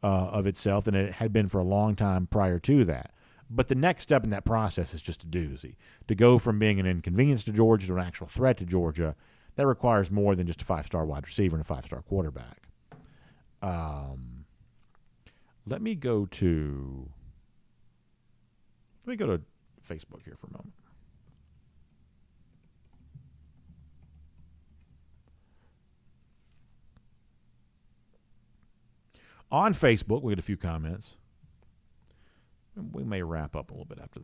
of itself than it had been for a long time prior to that. But the next step in that process is just a doozy. To go from being an inconvenience to Georgia to an actual threat to Georgia, that requires more than just a 5-star wide receiver and a 5-star quarterback. Let me go to Facebook here for a moment. On Facebook, we get a few comments. We may wrap up a little bit after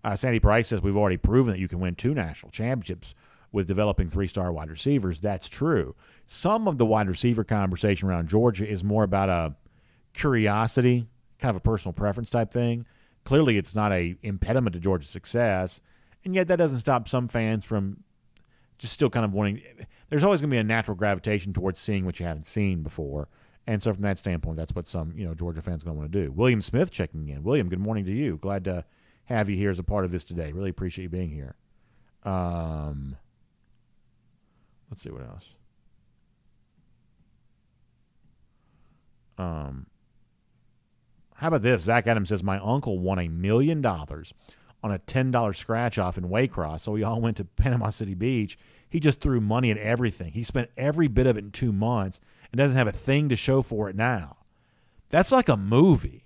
that. Sandy Price says we've already proven that you can win 2 national championships with developing 3-star wide receivers. That's true. Some of the wide receiver conversation around Georgia is more about a curiosity, kind of a personal preference type thing. Clearly, it's not an impediment to Georgia's success, and yet that doesn't stop some fans from just still kind of wanting – there's always going to be a natural gravitation towards seeing what you haven't seen before. And so from that standpoint, that's what some Georgia fans are going to want to do. William Smith checking in. William, good morning to you. Glad to have you here as a part of this today. Really appreciate you being here. Let's see what else. How about this? Zach Adams says, my uncle won $1 million on a $10 scratch-off in Waycross, so we all went to Panama City Beach. He just threw money at everything. He spent every bit of it in 2 months and doesn't have a thing to show for it now. That's like a movie.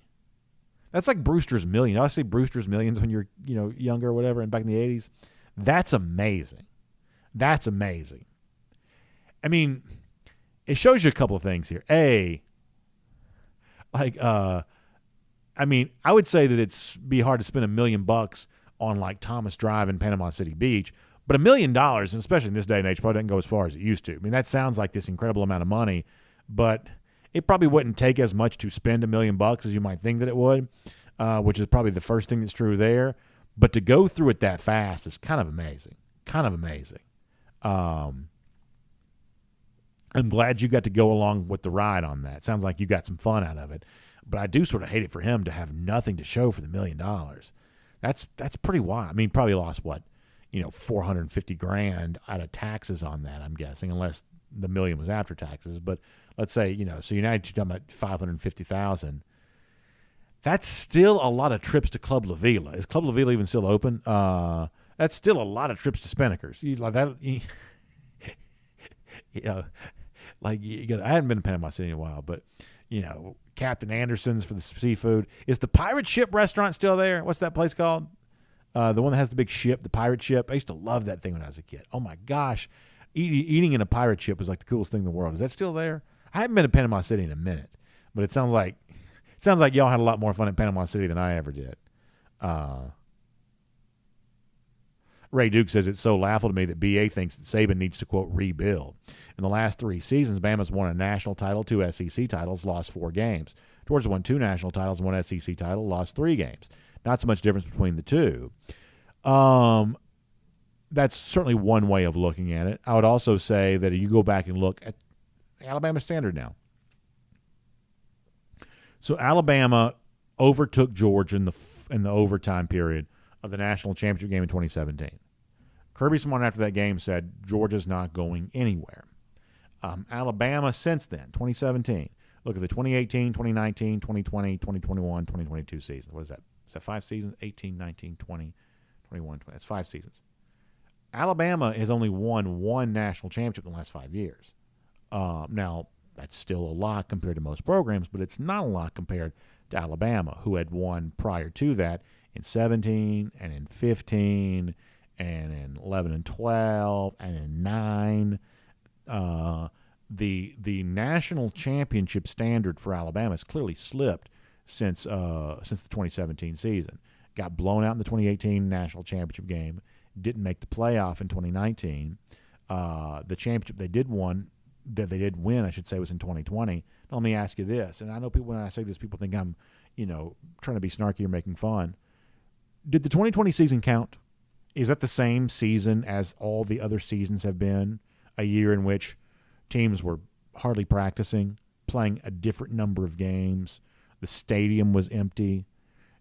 That's like Brewster's Million. I see Brewster's Millions when you're younger or whatever, and back in the 80s. That's amazing. That's amazing. I mean, it shows you a couple of things here. I would say that it's be hard to spend $1 million on like Thomas Drive in Panama City Beach, but $1 million, and especially in this day and age, probably doesn't go as far as it used to. I mean, that sounds like this incredible amount of money, but it probably wouldn't take as much to spend $1 million as you might think that it would, which is probably the first thing that's true there. But to go through it that fast is kind of amazing. I'm glad you got to go along with the ride on that. Sounds like you got some fun out of it. But I do sort of hate it for him to have nothing to show for the $1 million. That's pretty wild. I mean, probably lost $450,000 out of taxes on that, I'm guessing, unless the $1 million was after taxes. But let's say, so United, you're talking about $550,000. That's still a lot of trips to Club La Vila. Is Club La Vila even still open? That's still a lot of trips to Spinnaker's. I hadn't been to Panama City in a while, but Captain Anderson's for the seafood. Is the pirate ship restaurant still there? What's that place called? The one that has the big ship, the pirate ship. I used to love that thing when I was a kid. Oh my gosh, eating in a pirate ship was like the coolest thing in the world. Is that still there? I haven't been to Panama City in a minute, but it sounds like y'all had a lot more fun in Panama City than I ever did. Ray Duke says it's so laughable to me that BA thinks that Saban needs to, quote, rebuild. In the last 3 seasons, Bama's won a national title, 2 SEC titles, lost 4 games. Georgia won 2 national titles and 1 SEC title, lost 3 games. Not so much difference between the two. That's certainly one way of looking at it. I would also say that if you go back and look at Alabama standard now. So Alabama overtook Georgia in the overtime period of the national championship game in 2017. Kirby Smart after that game said Georgia's not going anywhere. Alabama since then, 2017. Look at the 2018, 2019, 2020, 2021, 2022 seasons. What is that? Is that 5 seasons? 18, 19, 20, 21, 20. That's 5 seasons. Alabama has only won one national championship in the last 5 years. Now, that's still a lot compared to most programs, but it's not a lot compared to Alabama, who had won prior to that in 17 and in 15 and in 11 and 12 and in 9. The national championship standard for Alabama has clearly slipped since the 2017 season. Got blown out in the 2018 national championship game. Didn't make the playoff in 2019. The championship they did win, I should say, was in 2020. Now, let me ask you this, and I know people when I say this, people think I'm, trying to be snarky or making fun. Did the 2020 season count? Is that the same season as all the other seasons have been? A year in which teams were hardly practicing, playing a different number of games. The stadium was empty.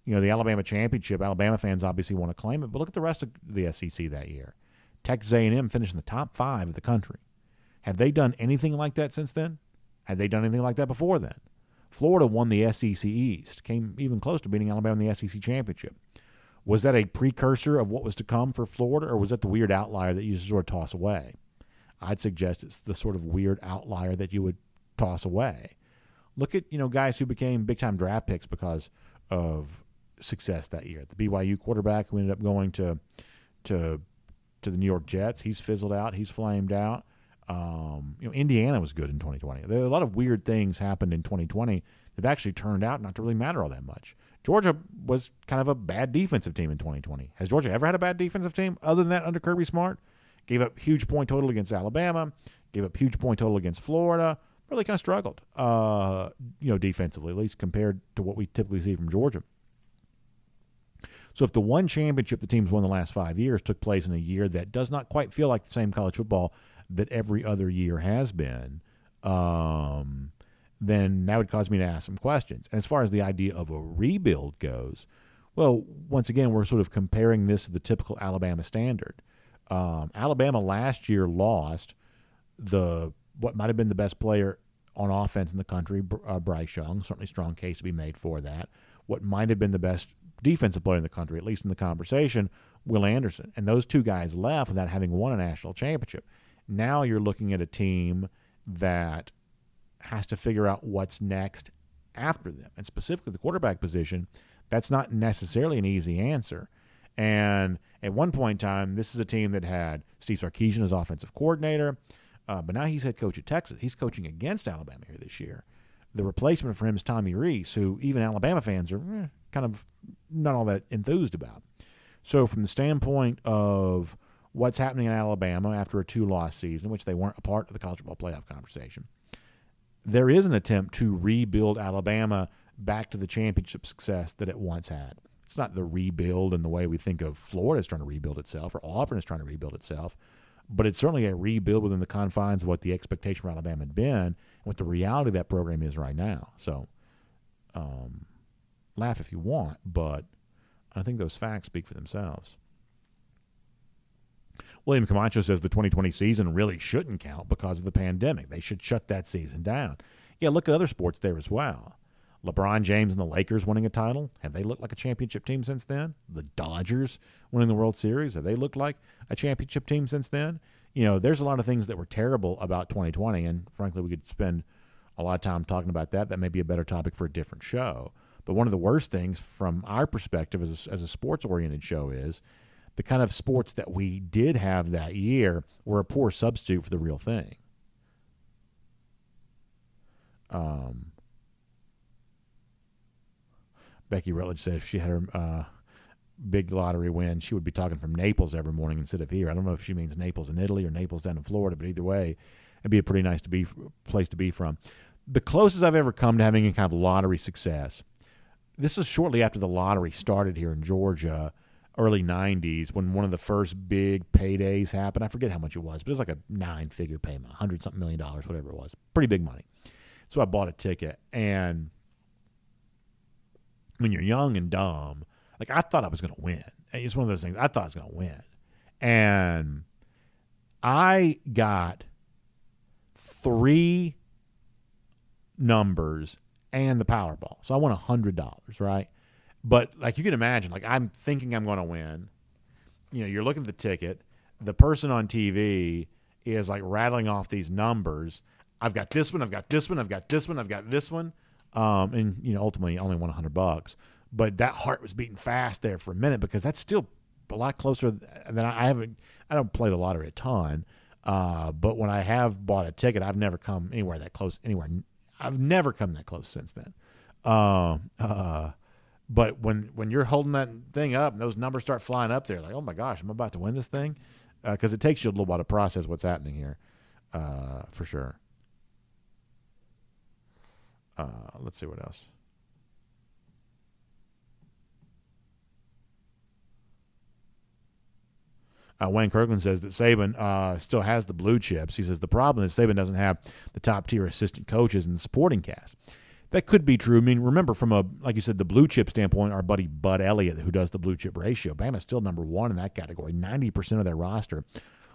The Alabama championship, Alabama fans obviously want to claim it, but look at the rest of the SEC that year. Texas A&M finished in the top 5 of the country. Have they done anything like that since then? Had they done anything like that before then? Florida won the SEC East, came even close to beating Alabama in the SEC championship. Was that a precursor of what was to come for Florida, or was that the weird outlier that you sort of toss away? I'd suggest it's the sort of weird outlier that you would toss away. Look at, guys who became big-time draft picks because of success that year. The BYU quarterback who ended up going to the New York Jets, he's fizzled out. He's flamed out. Indiana was good in 2020. There are a lot of weird things happened in 2020 that actually turned out not to really matter all that much. Georgia was kind of a bad defensive team in 2020. Has Georgia ever had a bad defensive team other than that under Kirby Smart? Gave up huge point total against Alabama. Gave up huge point total against Florida. Really kind of struggled, defensively, at least compared to what we typically see from Georgia. So if the one championship the team's won the last 5 years took place in a year that does not quite feel like the same college football that every other year has been, then that would cause me to ask some questions. And as far as the idea of a rebuild goes, well, once again, we're sort of comparing this to the typical Alabama standard. Alabama last year lost what might have been the best player on offense in the country, Bryce Young. Certainly strong case to be made for that. What might have been the best defensive player in the country, at least in the conversation, Will Anderson. And those two guys left without having won a national championship. Now you're looking at a team that has to figure out what's next after them. And specifically the quarterback position, that's not necessarily an easy answer. And at one point in time, this is a team that had Steve Sarkisian as offensive coordinator, but now he's head coach at Texas. He's coaching against Alabama here this year. The replacement for him is Tommy Rees, who even Alabama fans are kind of not all that enthused about. So from the standpoint of what's happening in Alabama after a 2-loss season, which they weren't a part of the college football playoff conversation, there is an attempt to rebuild Alabama back to the championship success that it once had. It's not the rebuild in the way we think of Florida's trying to rebuild itself or Auburn is trying to rebuild itself, but it's certainly a rebuild within the confines of what the expectation for Alabama had been and what the reality of that program is right now. So laugh if you want, but I think those facts speak for themselves. William Camacho says the 2020 season really shouldn't count because of the pandemic. They should shut that season down. Yeah, look at other sports there as well. LeBron James and the Lakers winning a title. Have they looked like a championship team since then? The Dodgers winning the World Series. Have they looked like a championship team since then? There's a lot of things that were terrible about 2020, and frankly, we could spend a lot of time talking about that. That may be a better topic for a different show. But one of the worst things from our perspective as a sports-oriented show is the kind of sports that we did have that year were a poor substitute for the real thing. Becky Rutledge said if she had her big lottery win, she would be talking from Naples every morning instead of here. I don't know if she means Naples in Italy or Naples down in Florida, but either way, it'd be a pretty nice place to be from. The closest I've ever come to having any kind of lottery success, this was shortly after the lottery started here in Georgia, early 90s, when one of the first big paydays happened. I forget how much it was, but it was like a 9-figure payment, $100-something million, whatever it was. Pretty big money. So I bought a ticket, and when you're young and dumb, like I thought I was going to win. It's one of those things. I thought I was going to win. And I got 3 numbers and the Powerball. So I won $100, right? But like you can imagine, like I'm thinking I'm going to win. You know, you're looking at the ticket. The person on TV is like rattling off these numbers. I've got this one. I've got this one. I've got this one. I've got this one. And you know, ultimately, only won $100. But that heart was beating fast there for a minute because that's still a lot closer than I don't play the lottery a ton. But when I have bought a ticket, I've never come anywhere that close. I've never come that close since then. But when you're holding that thing up and those numbers start flying up there, like, oh my gosh, I'm about to win this thing, because it takes you a little while to process what's happening here, for sure. Let's see what else. Wayne Kirkland says that Saban still has the blue chips. He says the problem is Saban doesn't have the top-tier assistant coaches in the supporting cast. That could be true. I mean, remember from like you said, the blue chip standpoint, our buddy Bud Elliott, who does the blue chip ratio, Bama's still number 1 in that category. 90% of their roster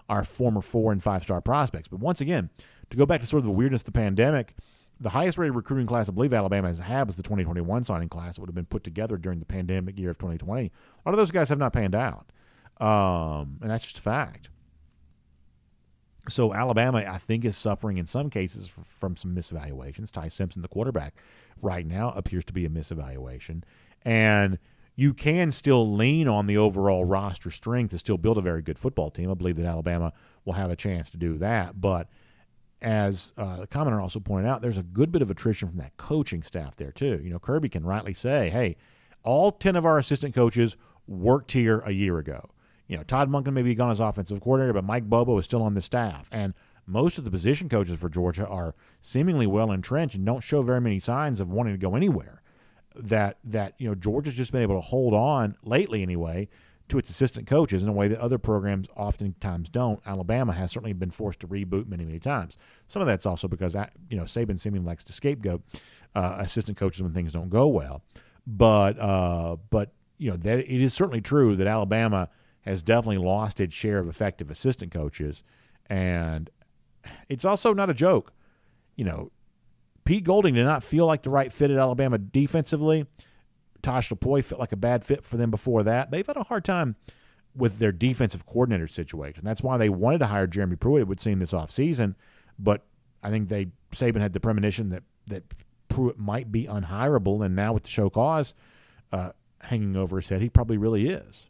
are former 4- and 5-star prospects. But once again, to go back to sort of the weirdness of the pandemic, the highest-rated recruiting class I believe Alabama has had was the 2021 signing class that would have been put together during the pandemic year of 2020. A lot of those guys have not panned out. And that's just a fact. So Alabama, I think, is suffering in some cases from some misevaluations. Ty Simpson, the quarterback, right now appears to be a misevaluation. And you can still lean on the overall roster strength to still build a very good football team. I believe that Alabama will have a chance to do that. But as the commenter also pointed out, there's a good bit of attrition from that coaching staff there too. You know, Kirby can rightly say, hey, all 10 of our assistant coaches worked here a year ago. You know, Todd Monken may be gone as offensive coordinator, but Mike Bobo is still on the staff. And most of the position coaches for Georgia are seemingly well entrenched and don't show very many signs of wanting to go anywhere. That you know, Georgia's just been able to hold on, lately anyway, to its assistant coaches in a way that other programs oftentimes don't. Alabama has certainly been forced to reboot many, many times. Some of that's also because, you know, Saban seemingly likes to scapegoat assistant coaches when things don't go well. But you know, that it is certainly true that Alabama has definitely lost its share of effective assistant coaches. And it's also not a joke. You know, Pete Golding did not feel like the right fit at Alabama defensively. Tosh Lapoy felt like a bad fit for them before that. They've had a hard time with their defensive coordinator situation. That's why they wanted to hire Jeremy Pruitt, it would seem, this offseason. But I think Saban had the premonition that Pruitt might be unhireable, and now with the show cause hanging over his head, he probably really is.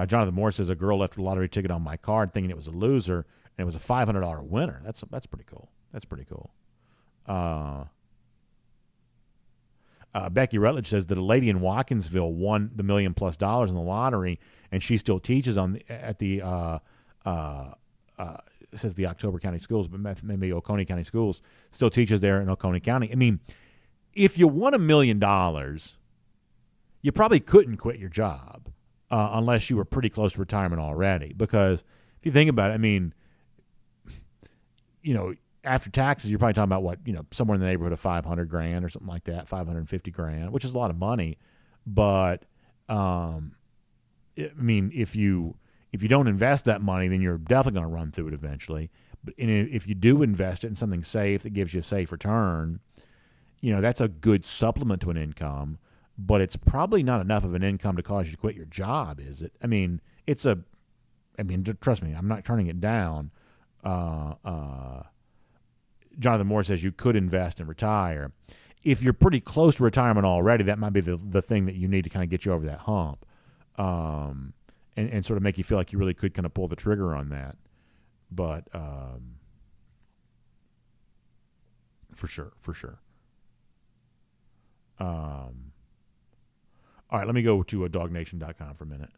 Jonathan Moore says a girl left a lottery ticket on my card thinking it was a loser, and it was a $500 winner. That's pretty cool. That's pretty cool. Becky Rutledge says that a lady in Watkinsville won the $1 million+ in the lottery, and she still teaches at the it says the October County Schools, but maybe Oconee County Schools, still teaches there in Oconee County. I mean, if you won $1 million, you probably couldn't quit your job unless you were pretty close to retirement already. Because if you think about it, I mean, you know, after taxes, you're probably talking about what, you know, somewhere in the neighborhood of $500,000 or something like that, $550,000, which is a lot of money. But I mean, if you don't invest that money, then you're definitely going to run through it eventually. But if you do invest it in something safe that gives you a safe return, you know, that's a good supplement to an income, but it's probably not enough of an income to cause you to quit your job, is it? I mean, trust me, I'm not turning it down. Jonathan Moore says you could invest and retire. If you're pretty close to retirement already, that might be the thing that you need to kind of get you over that hump, and sort of make you feel like you really could kind of pull the trigger on that. But for sure. All right, let me go to DawgNation.com for a minute.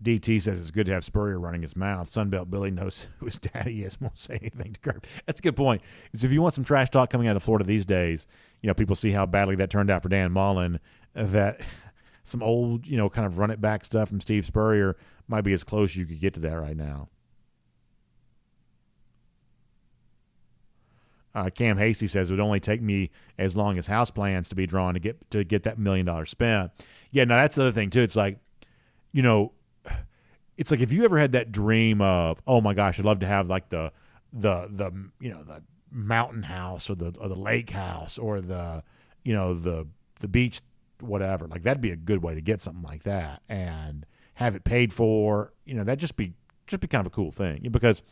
DT says it's good to have Spurrier running his mouth. Sunbelt Billy knows who his daddy is, won't say anything to Kirby. That's a good point. Because if you want some trash talk coming out of Florida these days, you know, people see how badly that turned out for Dan Mullen, that some old, you know, kind of run it back stuff from Steve Spurrier might be as close as you could get to that right now. Cam Hasty says it would only take me as long as house plans to be drawn to get that $1 million spent. Yeah, no, that's the other thing too. It's like, it's like if you ever had that dream of, oh my gosh, I'd love to have like the the mountain house or the lake house or the beach, whatever. Like that'd be a good way to get something like that and have it paid for. That'd just be kind of a cool thing because.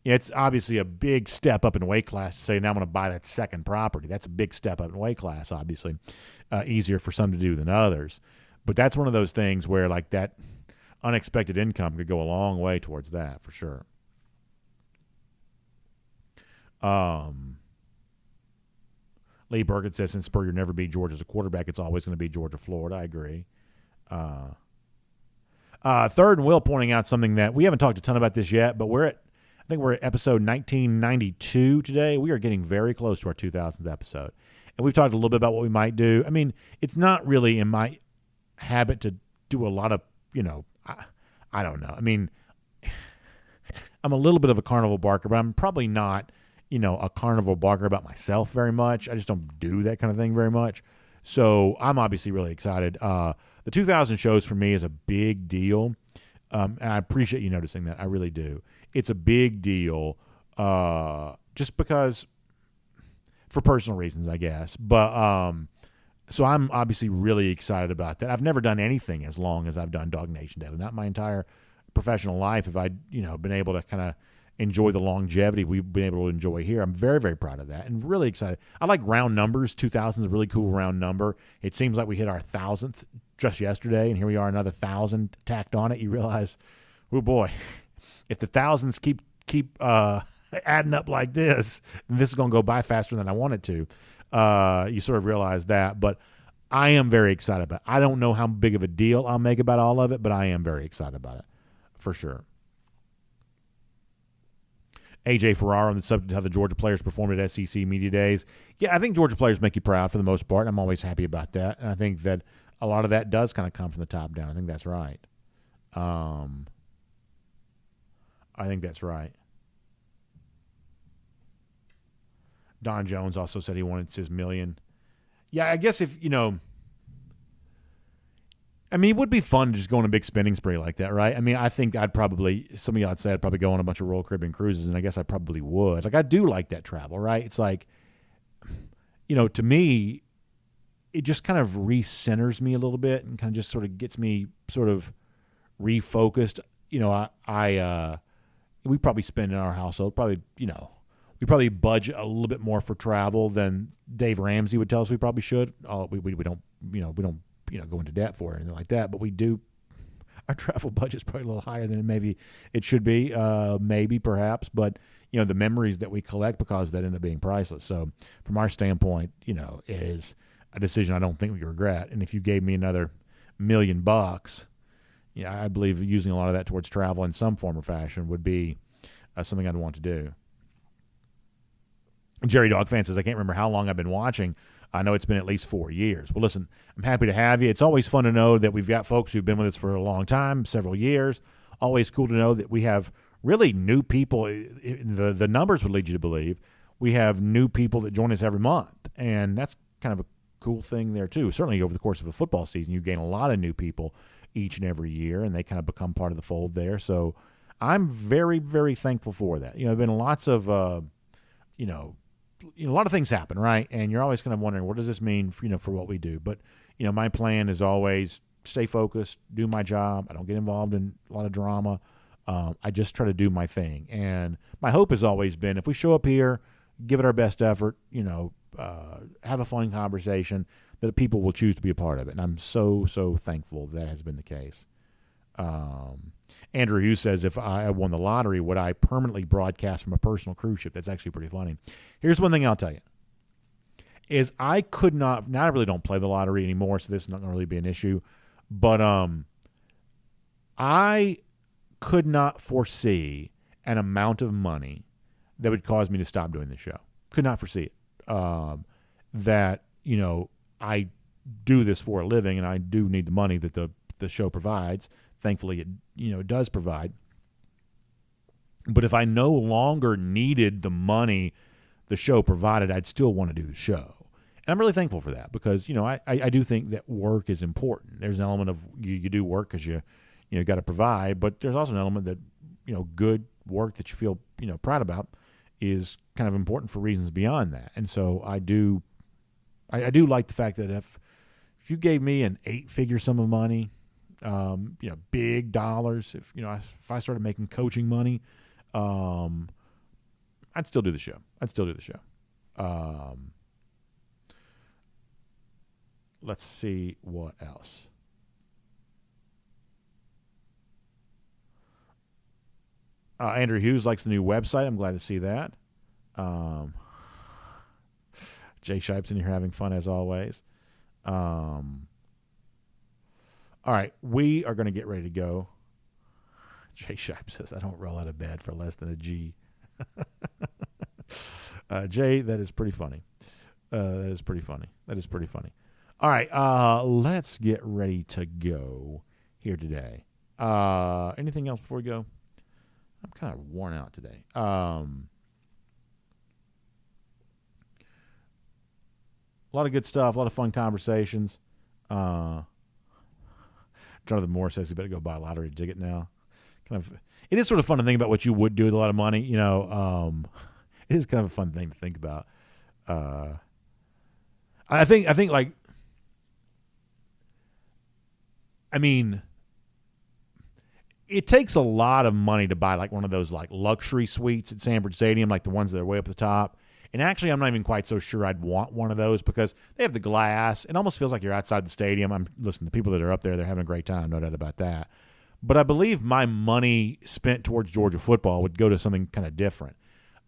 It's obviously a big step up in weight class to say now I'm going to buy that second property. That's a big step up in weight class, obviously. Easier for some to do than others. But that's one of those things where like that unexpected income could go a long way towards that for sure. Lee Burkett says since Spurrier never beat Georgia as a quarterback, it's always going to be Georgia, Florida. I agree. Third and Will pointing out something that we haven't talked a ton about this yet, but I think we're at episode 1992 today. We are getting very close to our 2000th episode. And we've talked a little bit about what we might do. I mean, it's not really in my habit to do a lot of, I don't know. I mean, I'm a little bit of a carnival barker, but I'm probably not, a carnival barker about myself very much. I just don't do that kind of thing very much. So I'm obviously really excited. The 2000 shows for me is a big deal. And I appreciate you noticing that. I really do. It's a big deal just because for personal reasons, I guess. But so I'm obviously really excited about that. I've never done anything as long as I've done DawgNation Daily. Not my entire professional life have I, been able to kind of enjoy the longevity we've been able to enjoy here. I'm very, very proud of that and really excited. I like round numbers. 2000 is a really cool round number. It seems like we hit our 1,000th just yesterday, and here we are, another 1,000 tacked on it. You realize, oh boy, if the thousands keep adding up like this, then this is going to go by faster than I want it to. You sort of realize that, but I am very excited about it. I don't know how big of a deal I'll make about all of it, but I am very excited about it for sure. AJ Ferraro on the subject of how the Georgia players performed at SEC Media Days. Yeah, I think Georgia players make you proud for the most part. I'm always happy about that, and I think that a lot of that does kind of come from the top down. I think that's right. Don Jones also said he wanted his $1 million. Yeah, I guess if, it would be fun to just go on a big spending spree like that, right? I mean, I think some of y'all would say I'd probably go on a bunch of Royal Caribbean cruises, and I guess I probably would. Like, I do like that travel, right? It's like, to me, it just kind of re-centers me a little bit and kind of just sort of gets me sort of refocused. We probably spend in our household we probably budget a little bit more for travel than Dave Ramsey would tell us we probably should. We don't go into debt for it or anything like that, but we do. Our travel budget's probably a little higher than maybe it should be, maybe perhaps, but the memories that we collect because of that end up being priceless. So from our standpoint, it is a decision I don't think we regret. And if you gave me another $1 million, I believe using a lot of that towards travel in some form or fashion would be something I'd want to do. Jerry Dogfan says, I can't remember how long I've been watching. I know it's been at least 4 years. Well, listen, I'm happy to have you. It's always fun to know that we've got folks who've been with us for a long time, several years. Always cool to know that we have really new people. The numbers would lead you to believe we have new people that join us every month, and that's kind of a cool thing there too. Certainly over the course of a football season, you gain a lot of new people each and every year, and they kind of become part of the fold there. So I'm very, very thankful for that. There have been lots of, a lot of things happen, right? And you're always kind of wondering, what does this mean, for what we do? But, my plan is always stay focused, do my job. I don't get involved in a lot of drama. I just try to do my thing. And my hope has always been if we show up here, give it our best effort, have a fun conversation, that people will choose to be a part of it. And I'm so, so thankful that has been the case. Andrew Hughes says, if I won the lottery, would I permanently broadcast from a personal cruise ship? That's actually pretty funny. Here's one thing I'll tell you. Is I could not, now I really don't play the lottery anymore, so this is not going to really be an issue. But I could not foresee an amount of money that would cause me to stop doing the show. Could not foresee it. That, I do this for a living, and I do need the money that the show provides. thankfully it does provide. But if I no longer needed the money the show provided, I'd still want to do the show. And I'm really thankful for that because, I do think that work is important. There's an element of you do work because you got to provide, but there's also an element that, good work that you feel, proud about is kind of important for reasons beyond that. And so I do like the fact that if you gave me an 8-figure sum of money, big dollars, if I started making coaching money, I'd still do the show. Let's see what else. Andrew Hughes likes the new website. I'm glad to see that. Jay Shipes in here having fun as always. All right, we are going to get ready to go. Jay Shipes says, I don't roll out of bed for less than a G. Jay, that is pretty funny. That is pretty funny. All right, let's get ready to go here today. Anything else before we go? I'm kind of worn out today. A lot of good stuff, a lot of fun conversations. Jonathan Moore says he better go buy a lottery ticket now. It is sort of fun to think about what you would do with a lot of money. It is kind of a fun thing to think about. I think it takes a lot of money to buy like one of those like luxury suites at Sanford Stadium, like the ones that are way up at the top. And actually, I'm not even quite so sure I'd want one of those because they have the glass. It almost feels like you're outside the stadium. Listen, the people that are up there, they're having a great time, no doubt about that. But I believe my money spent towards Georgia football would go to something kind of different.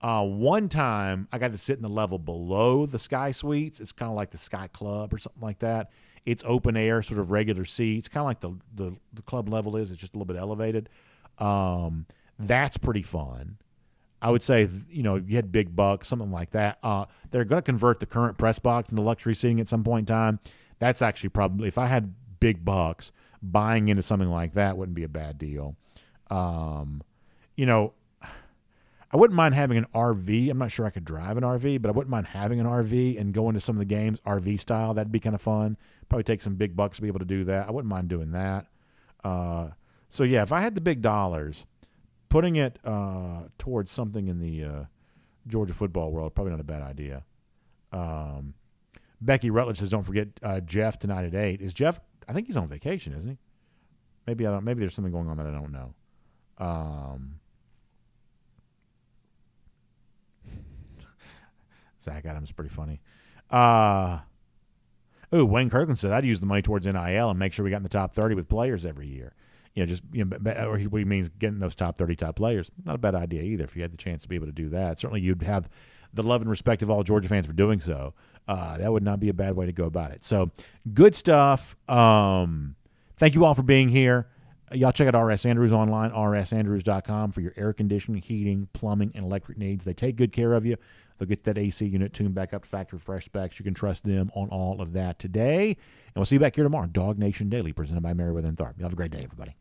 One time, I got to sit in the level below the Sky Suites. It's kind of like the Sky Club or something like that. It's open air, sort of regular seats, kind of like the club level is. It's just a little bit elevated. That's pretty fun. I would say, you had big bucks, something like that. They're going to convert the current press box into luxury seating at some point in time. That's actually probably, if I had big bucks, buying into something like that wouldn't be a bad deal. I wouldn't mind having an RV. I'm not sure I could drive an RV, but I wouldn't mind having an RV and going to some of the games RV style. That'd be kind of fun. Probably take some big bucks to be able to do that. I wouldn't mind doing that. So, yeah, if I had the big dollars, putting it towards something in the Georgia football world, probably not a bad idea. Becky Rutledge says, don't forget Jeff tonight at 8. Is Jeff, I think he's on vacation, isn't he? Maybe there's something going on that I don't know. Zach Adams is pretty funny. Wayne Kirkland said I'd use the money towards NIL and make sure we got in the top 30 with players every year. Or what he means getting those top 30 top players. Not a bad idea either if you had the chance to be able to do that. Certainly you'd have the love and respect of all Georgia fans for doing so. That would not be a bad way to go about it. So good stuff. Thank you all for being here. Y'all check out RS Andrews online, rsandrews.com for your air conditioning, heating, plumbing, and electric needs. They take good care of you. They'll get that AC unit tuned back up to factory fresh specs. You can trust them on all of that today. And we'll see you back here tomorrow. DawgNation Daily, presented by Meriwether Tharp. You have a great day, everybody.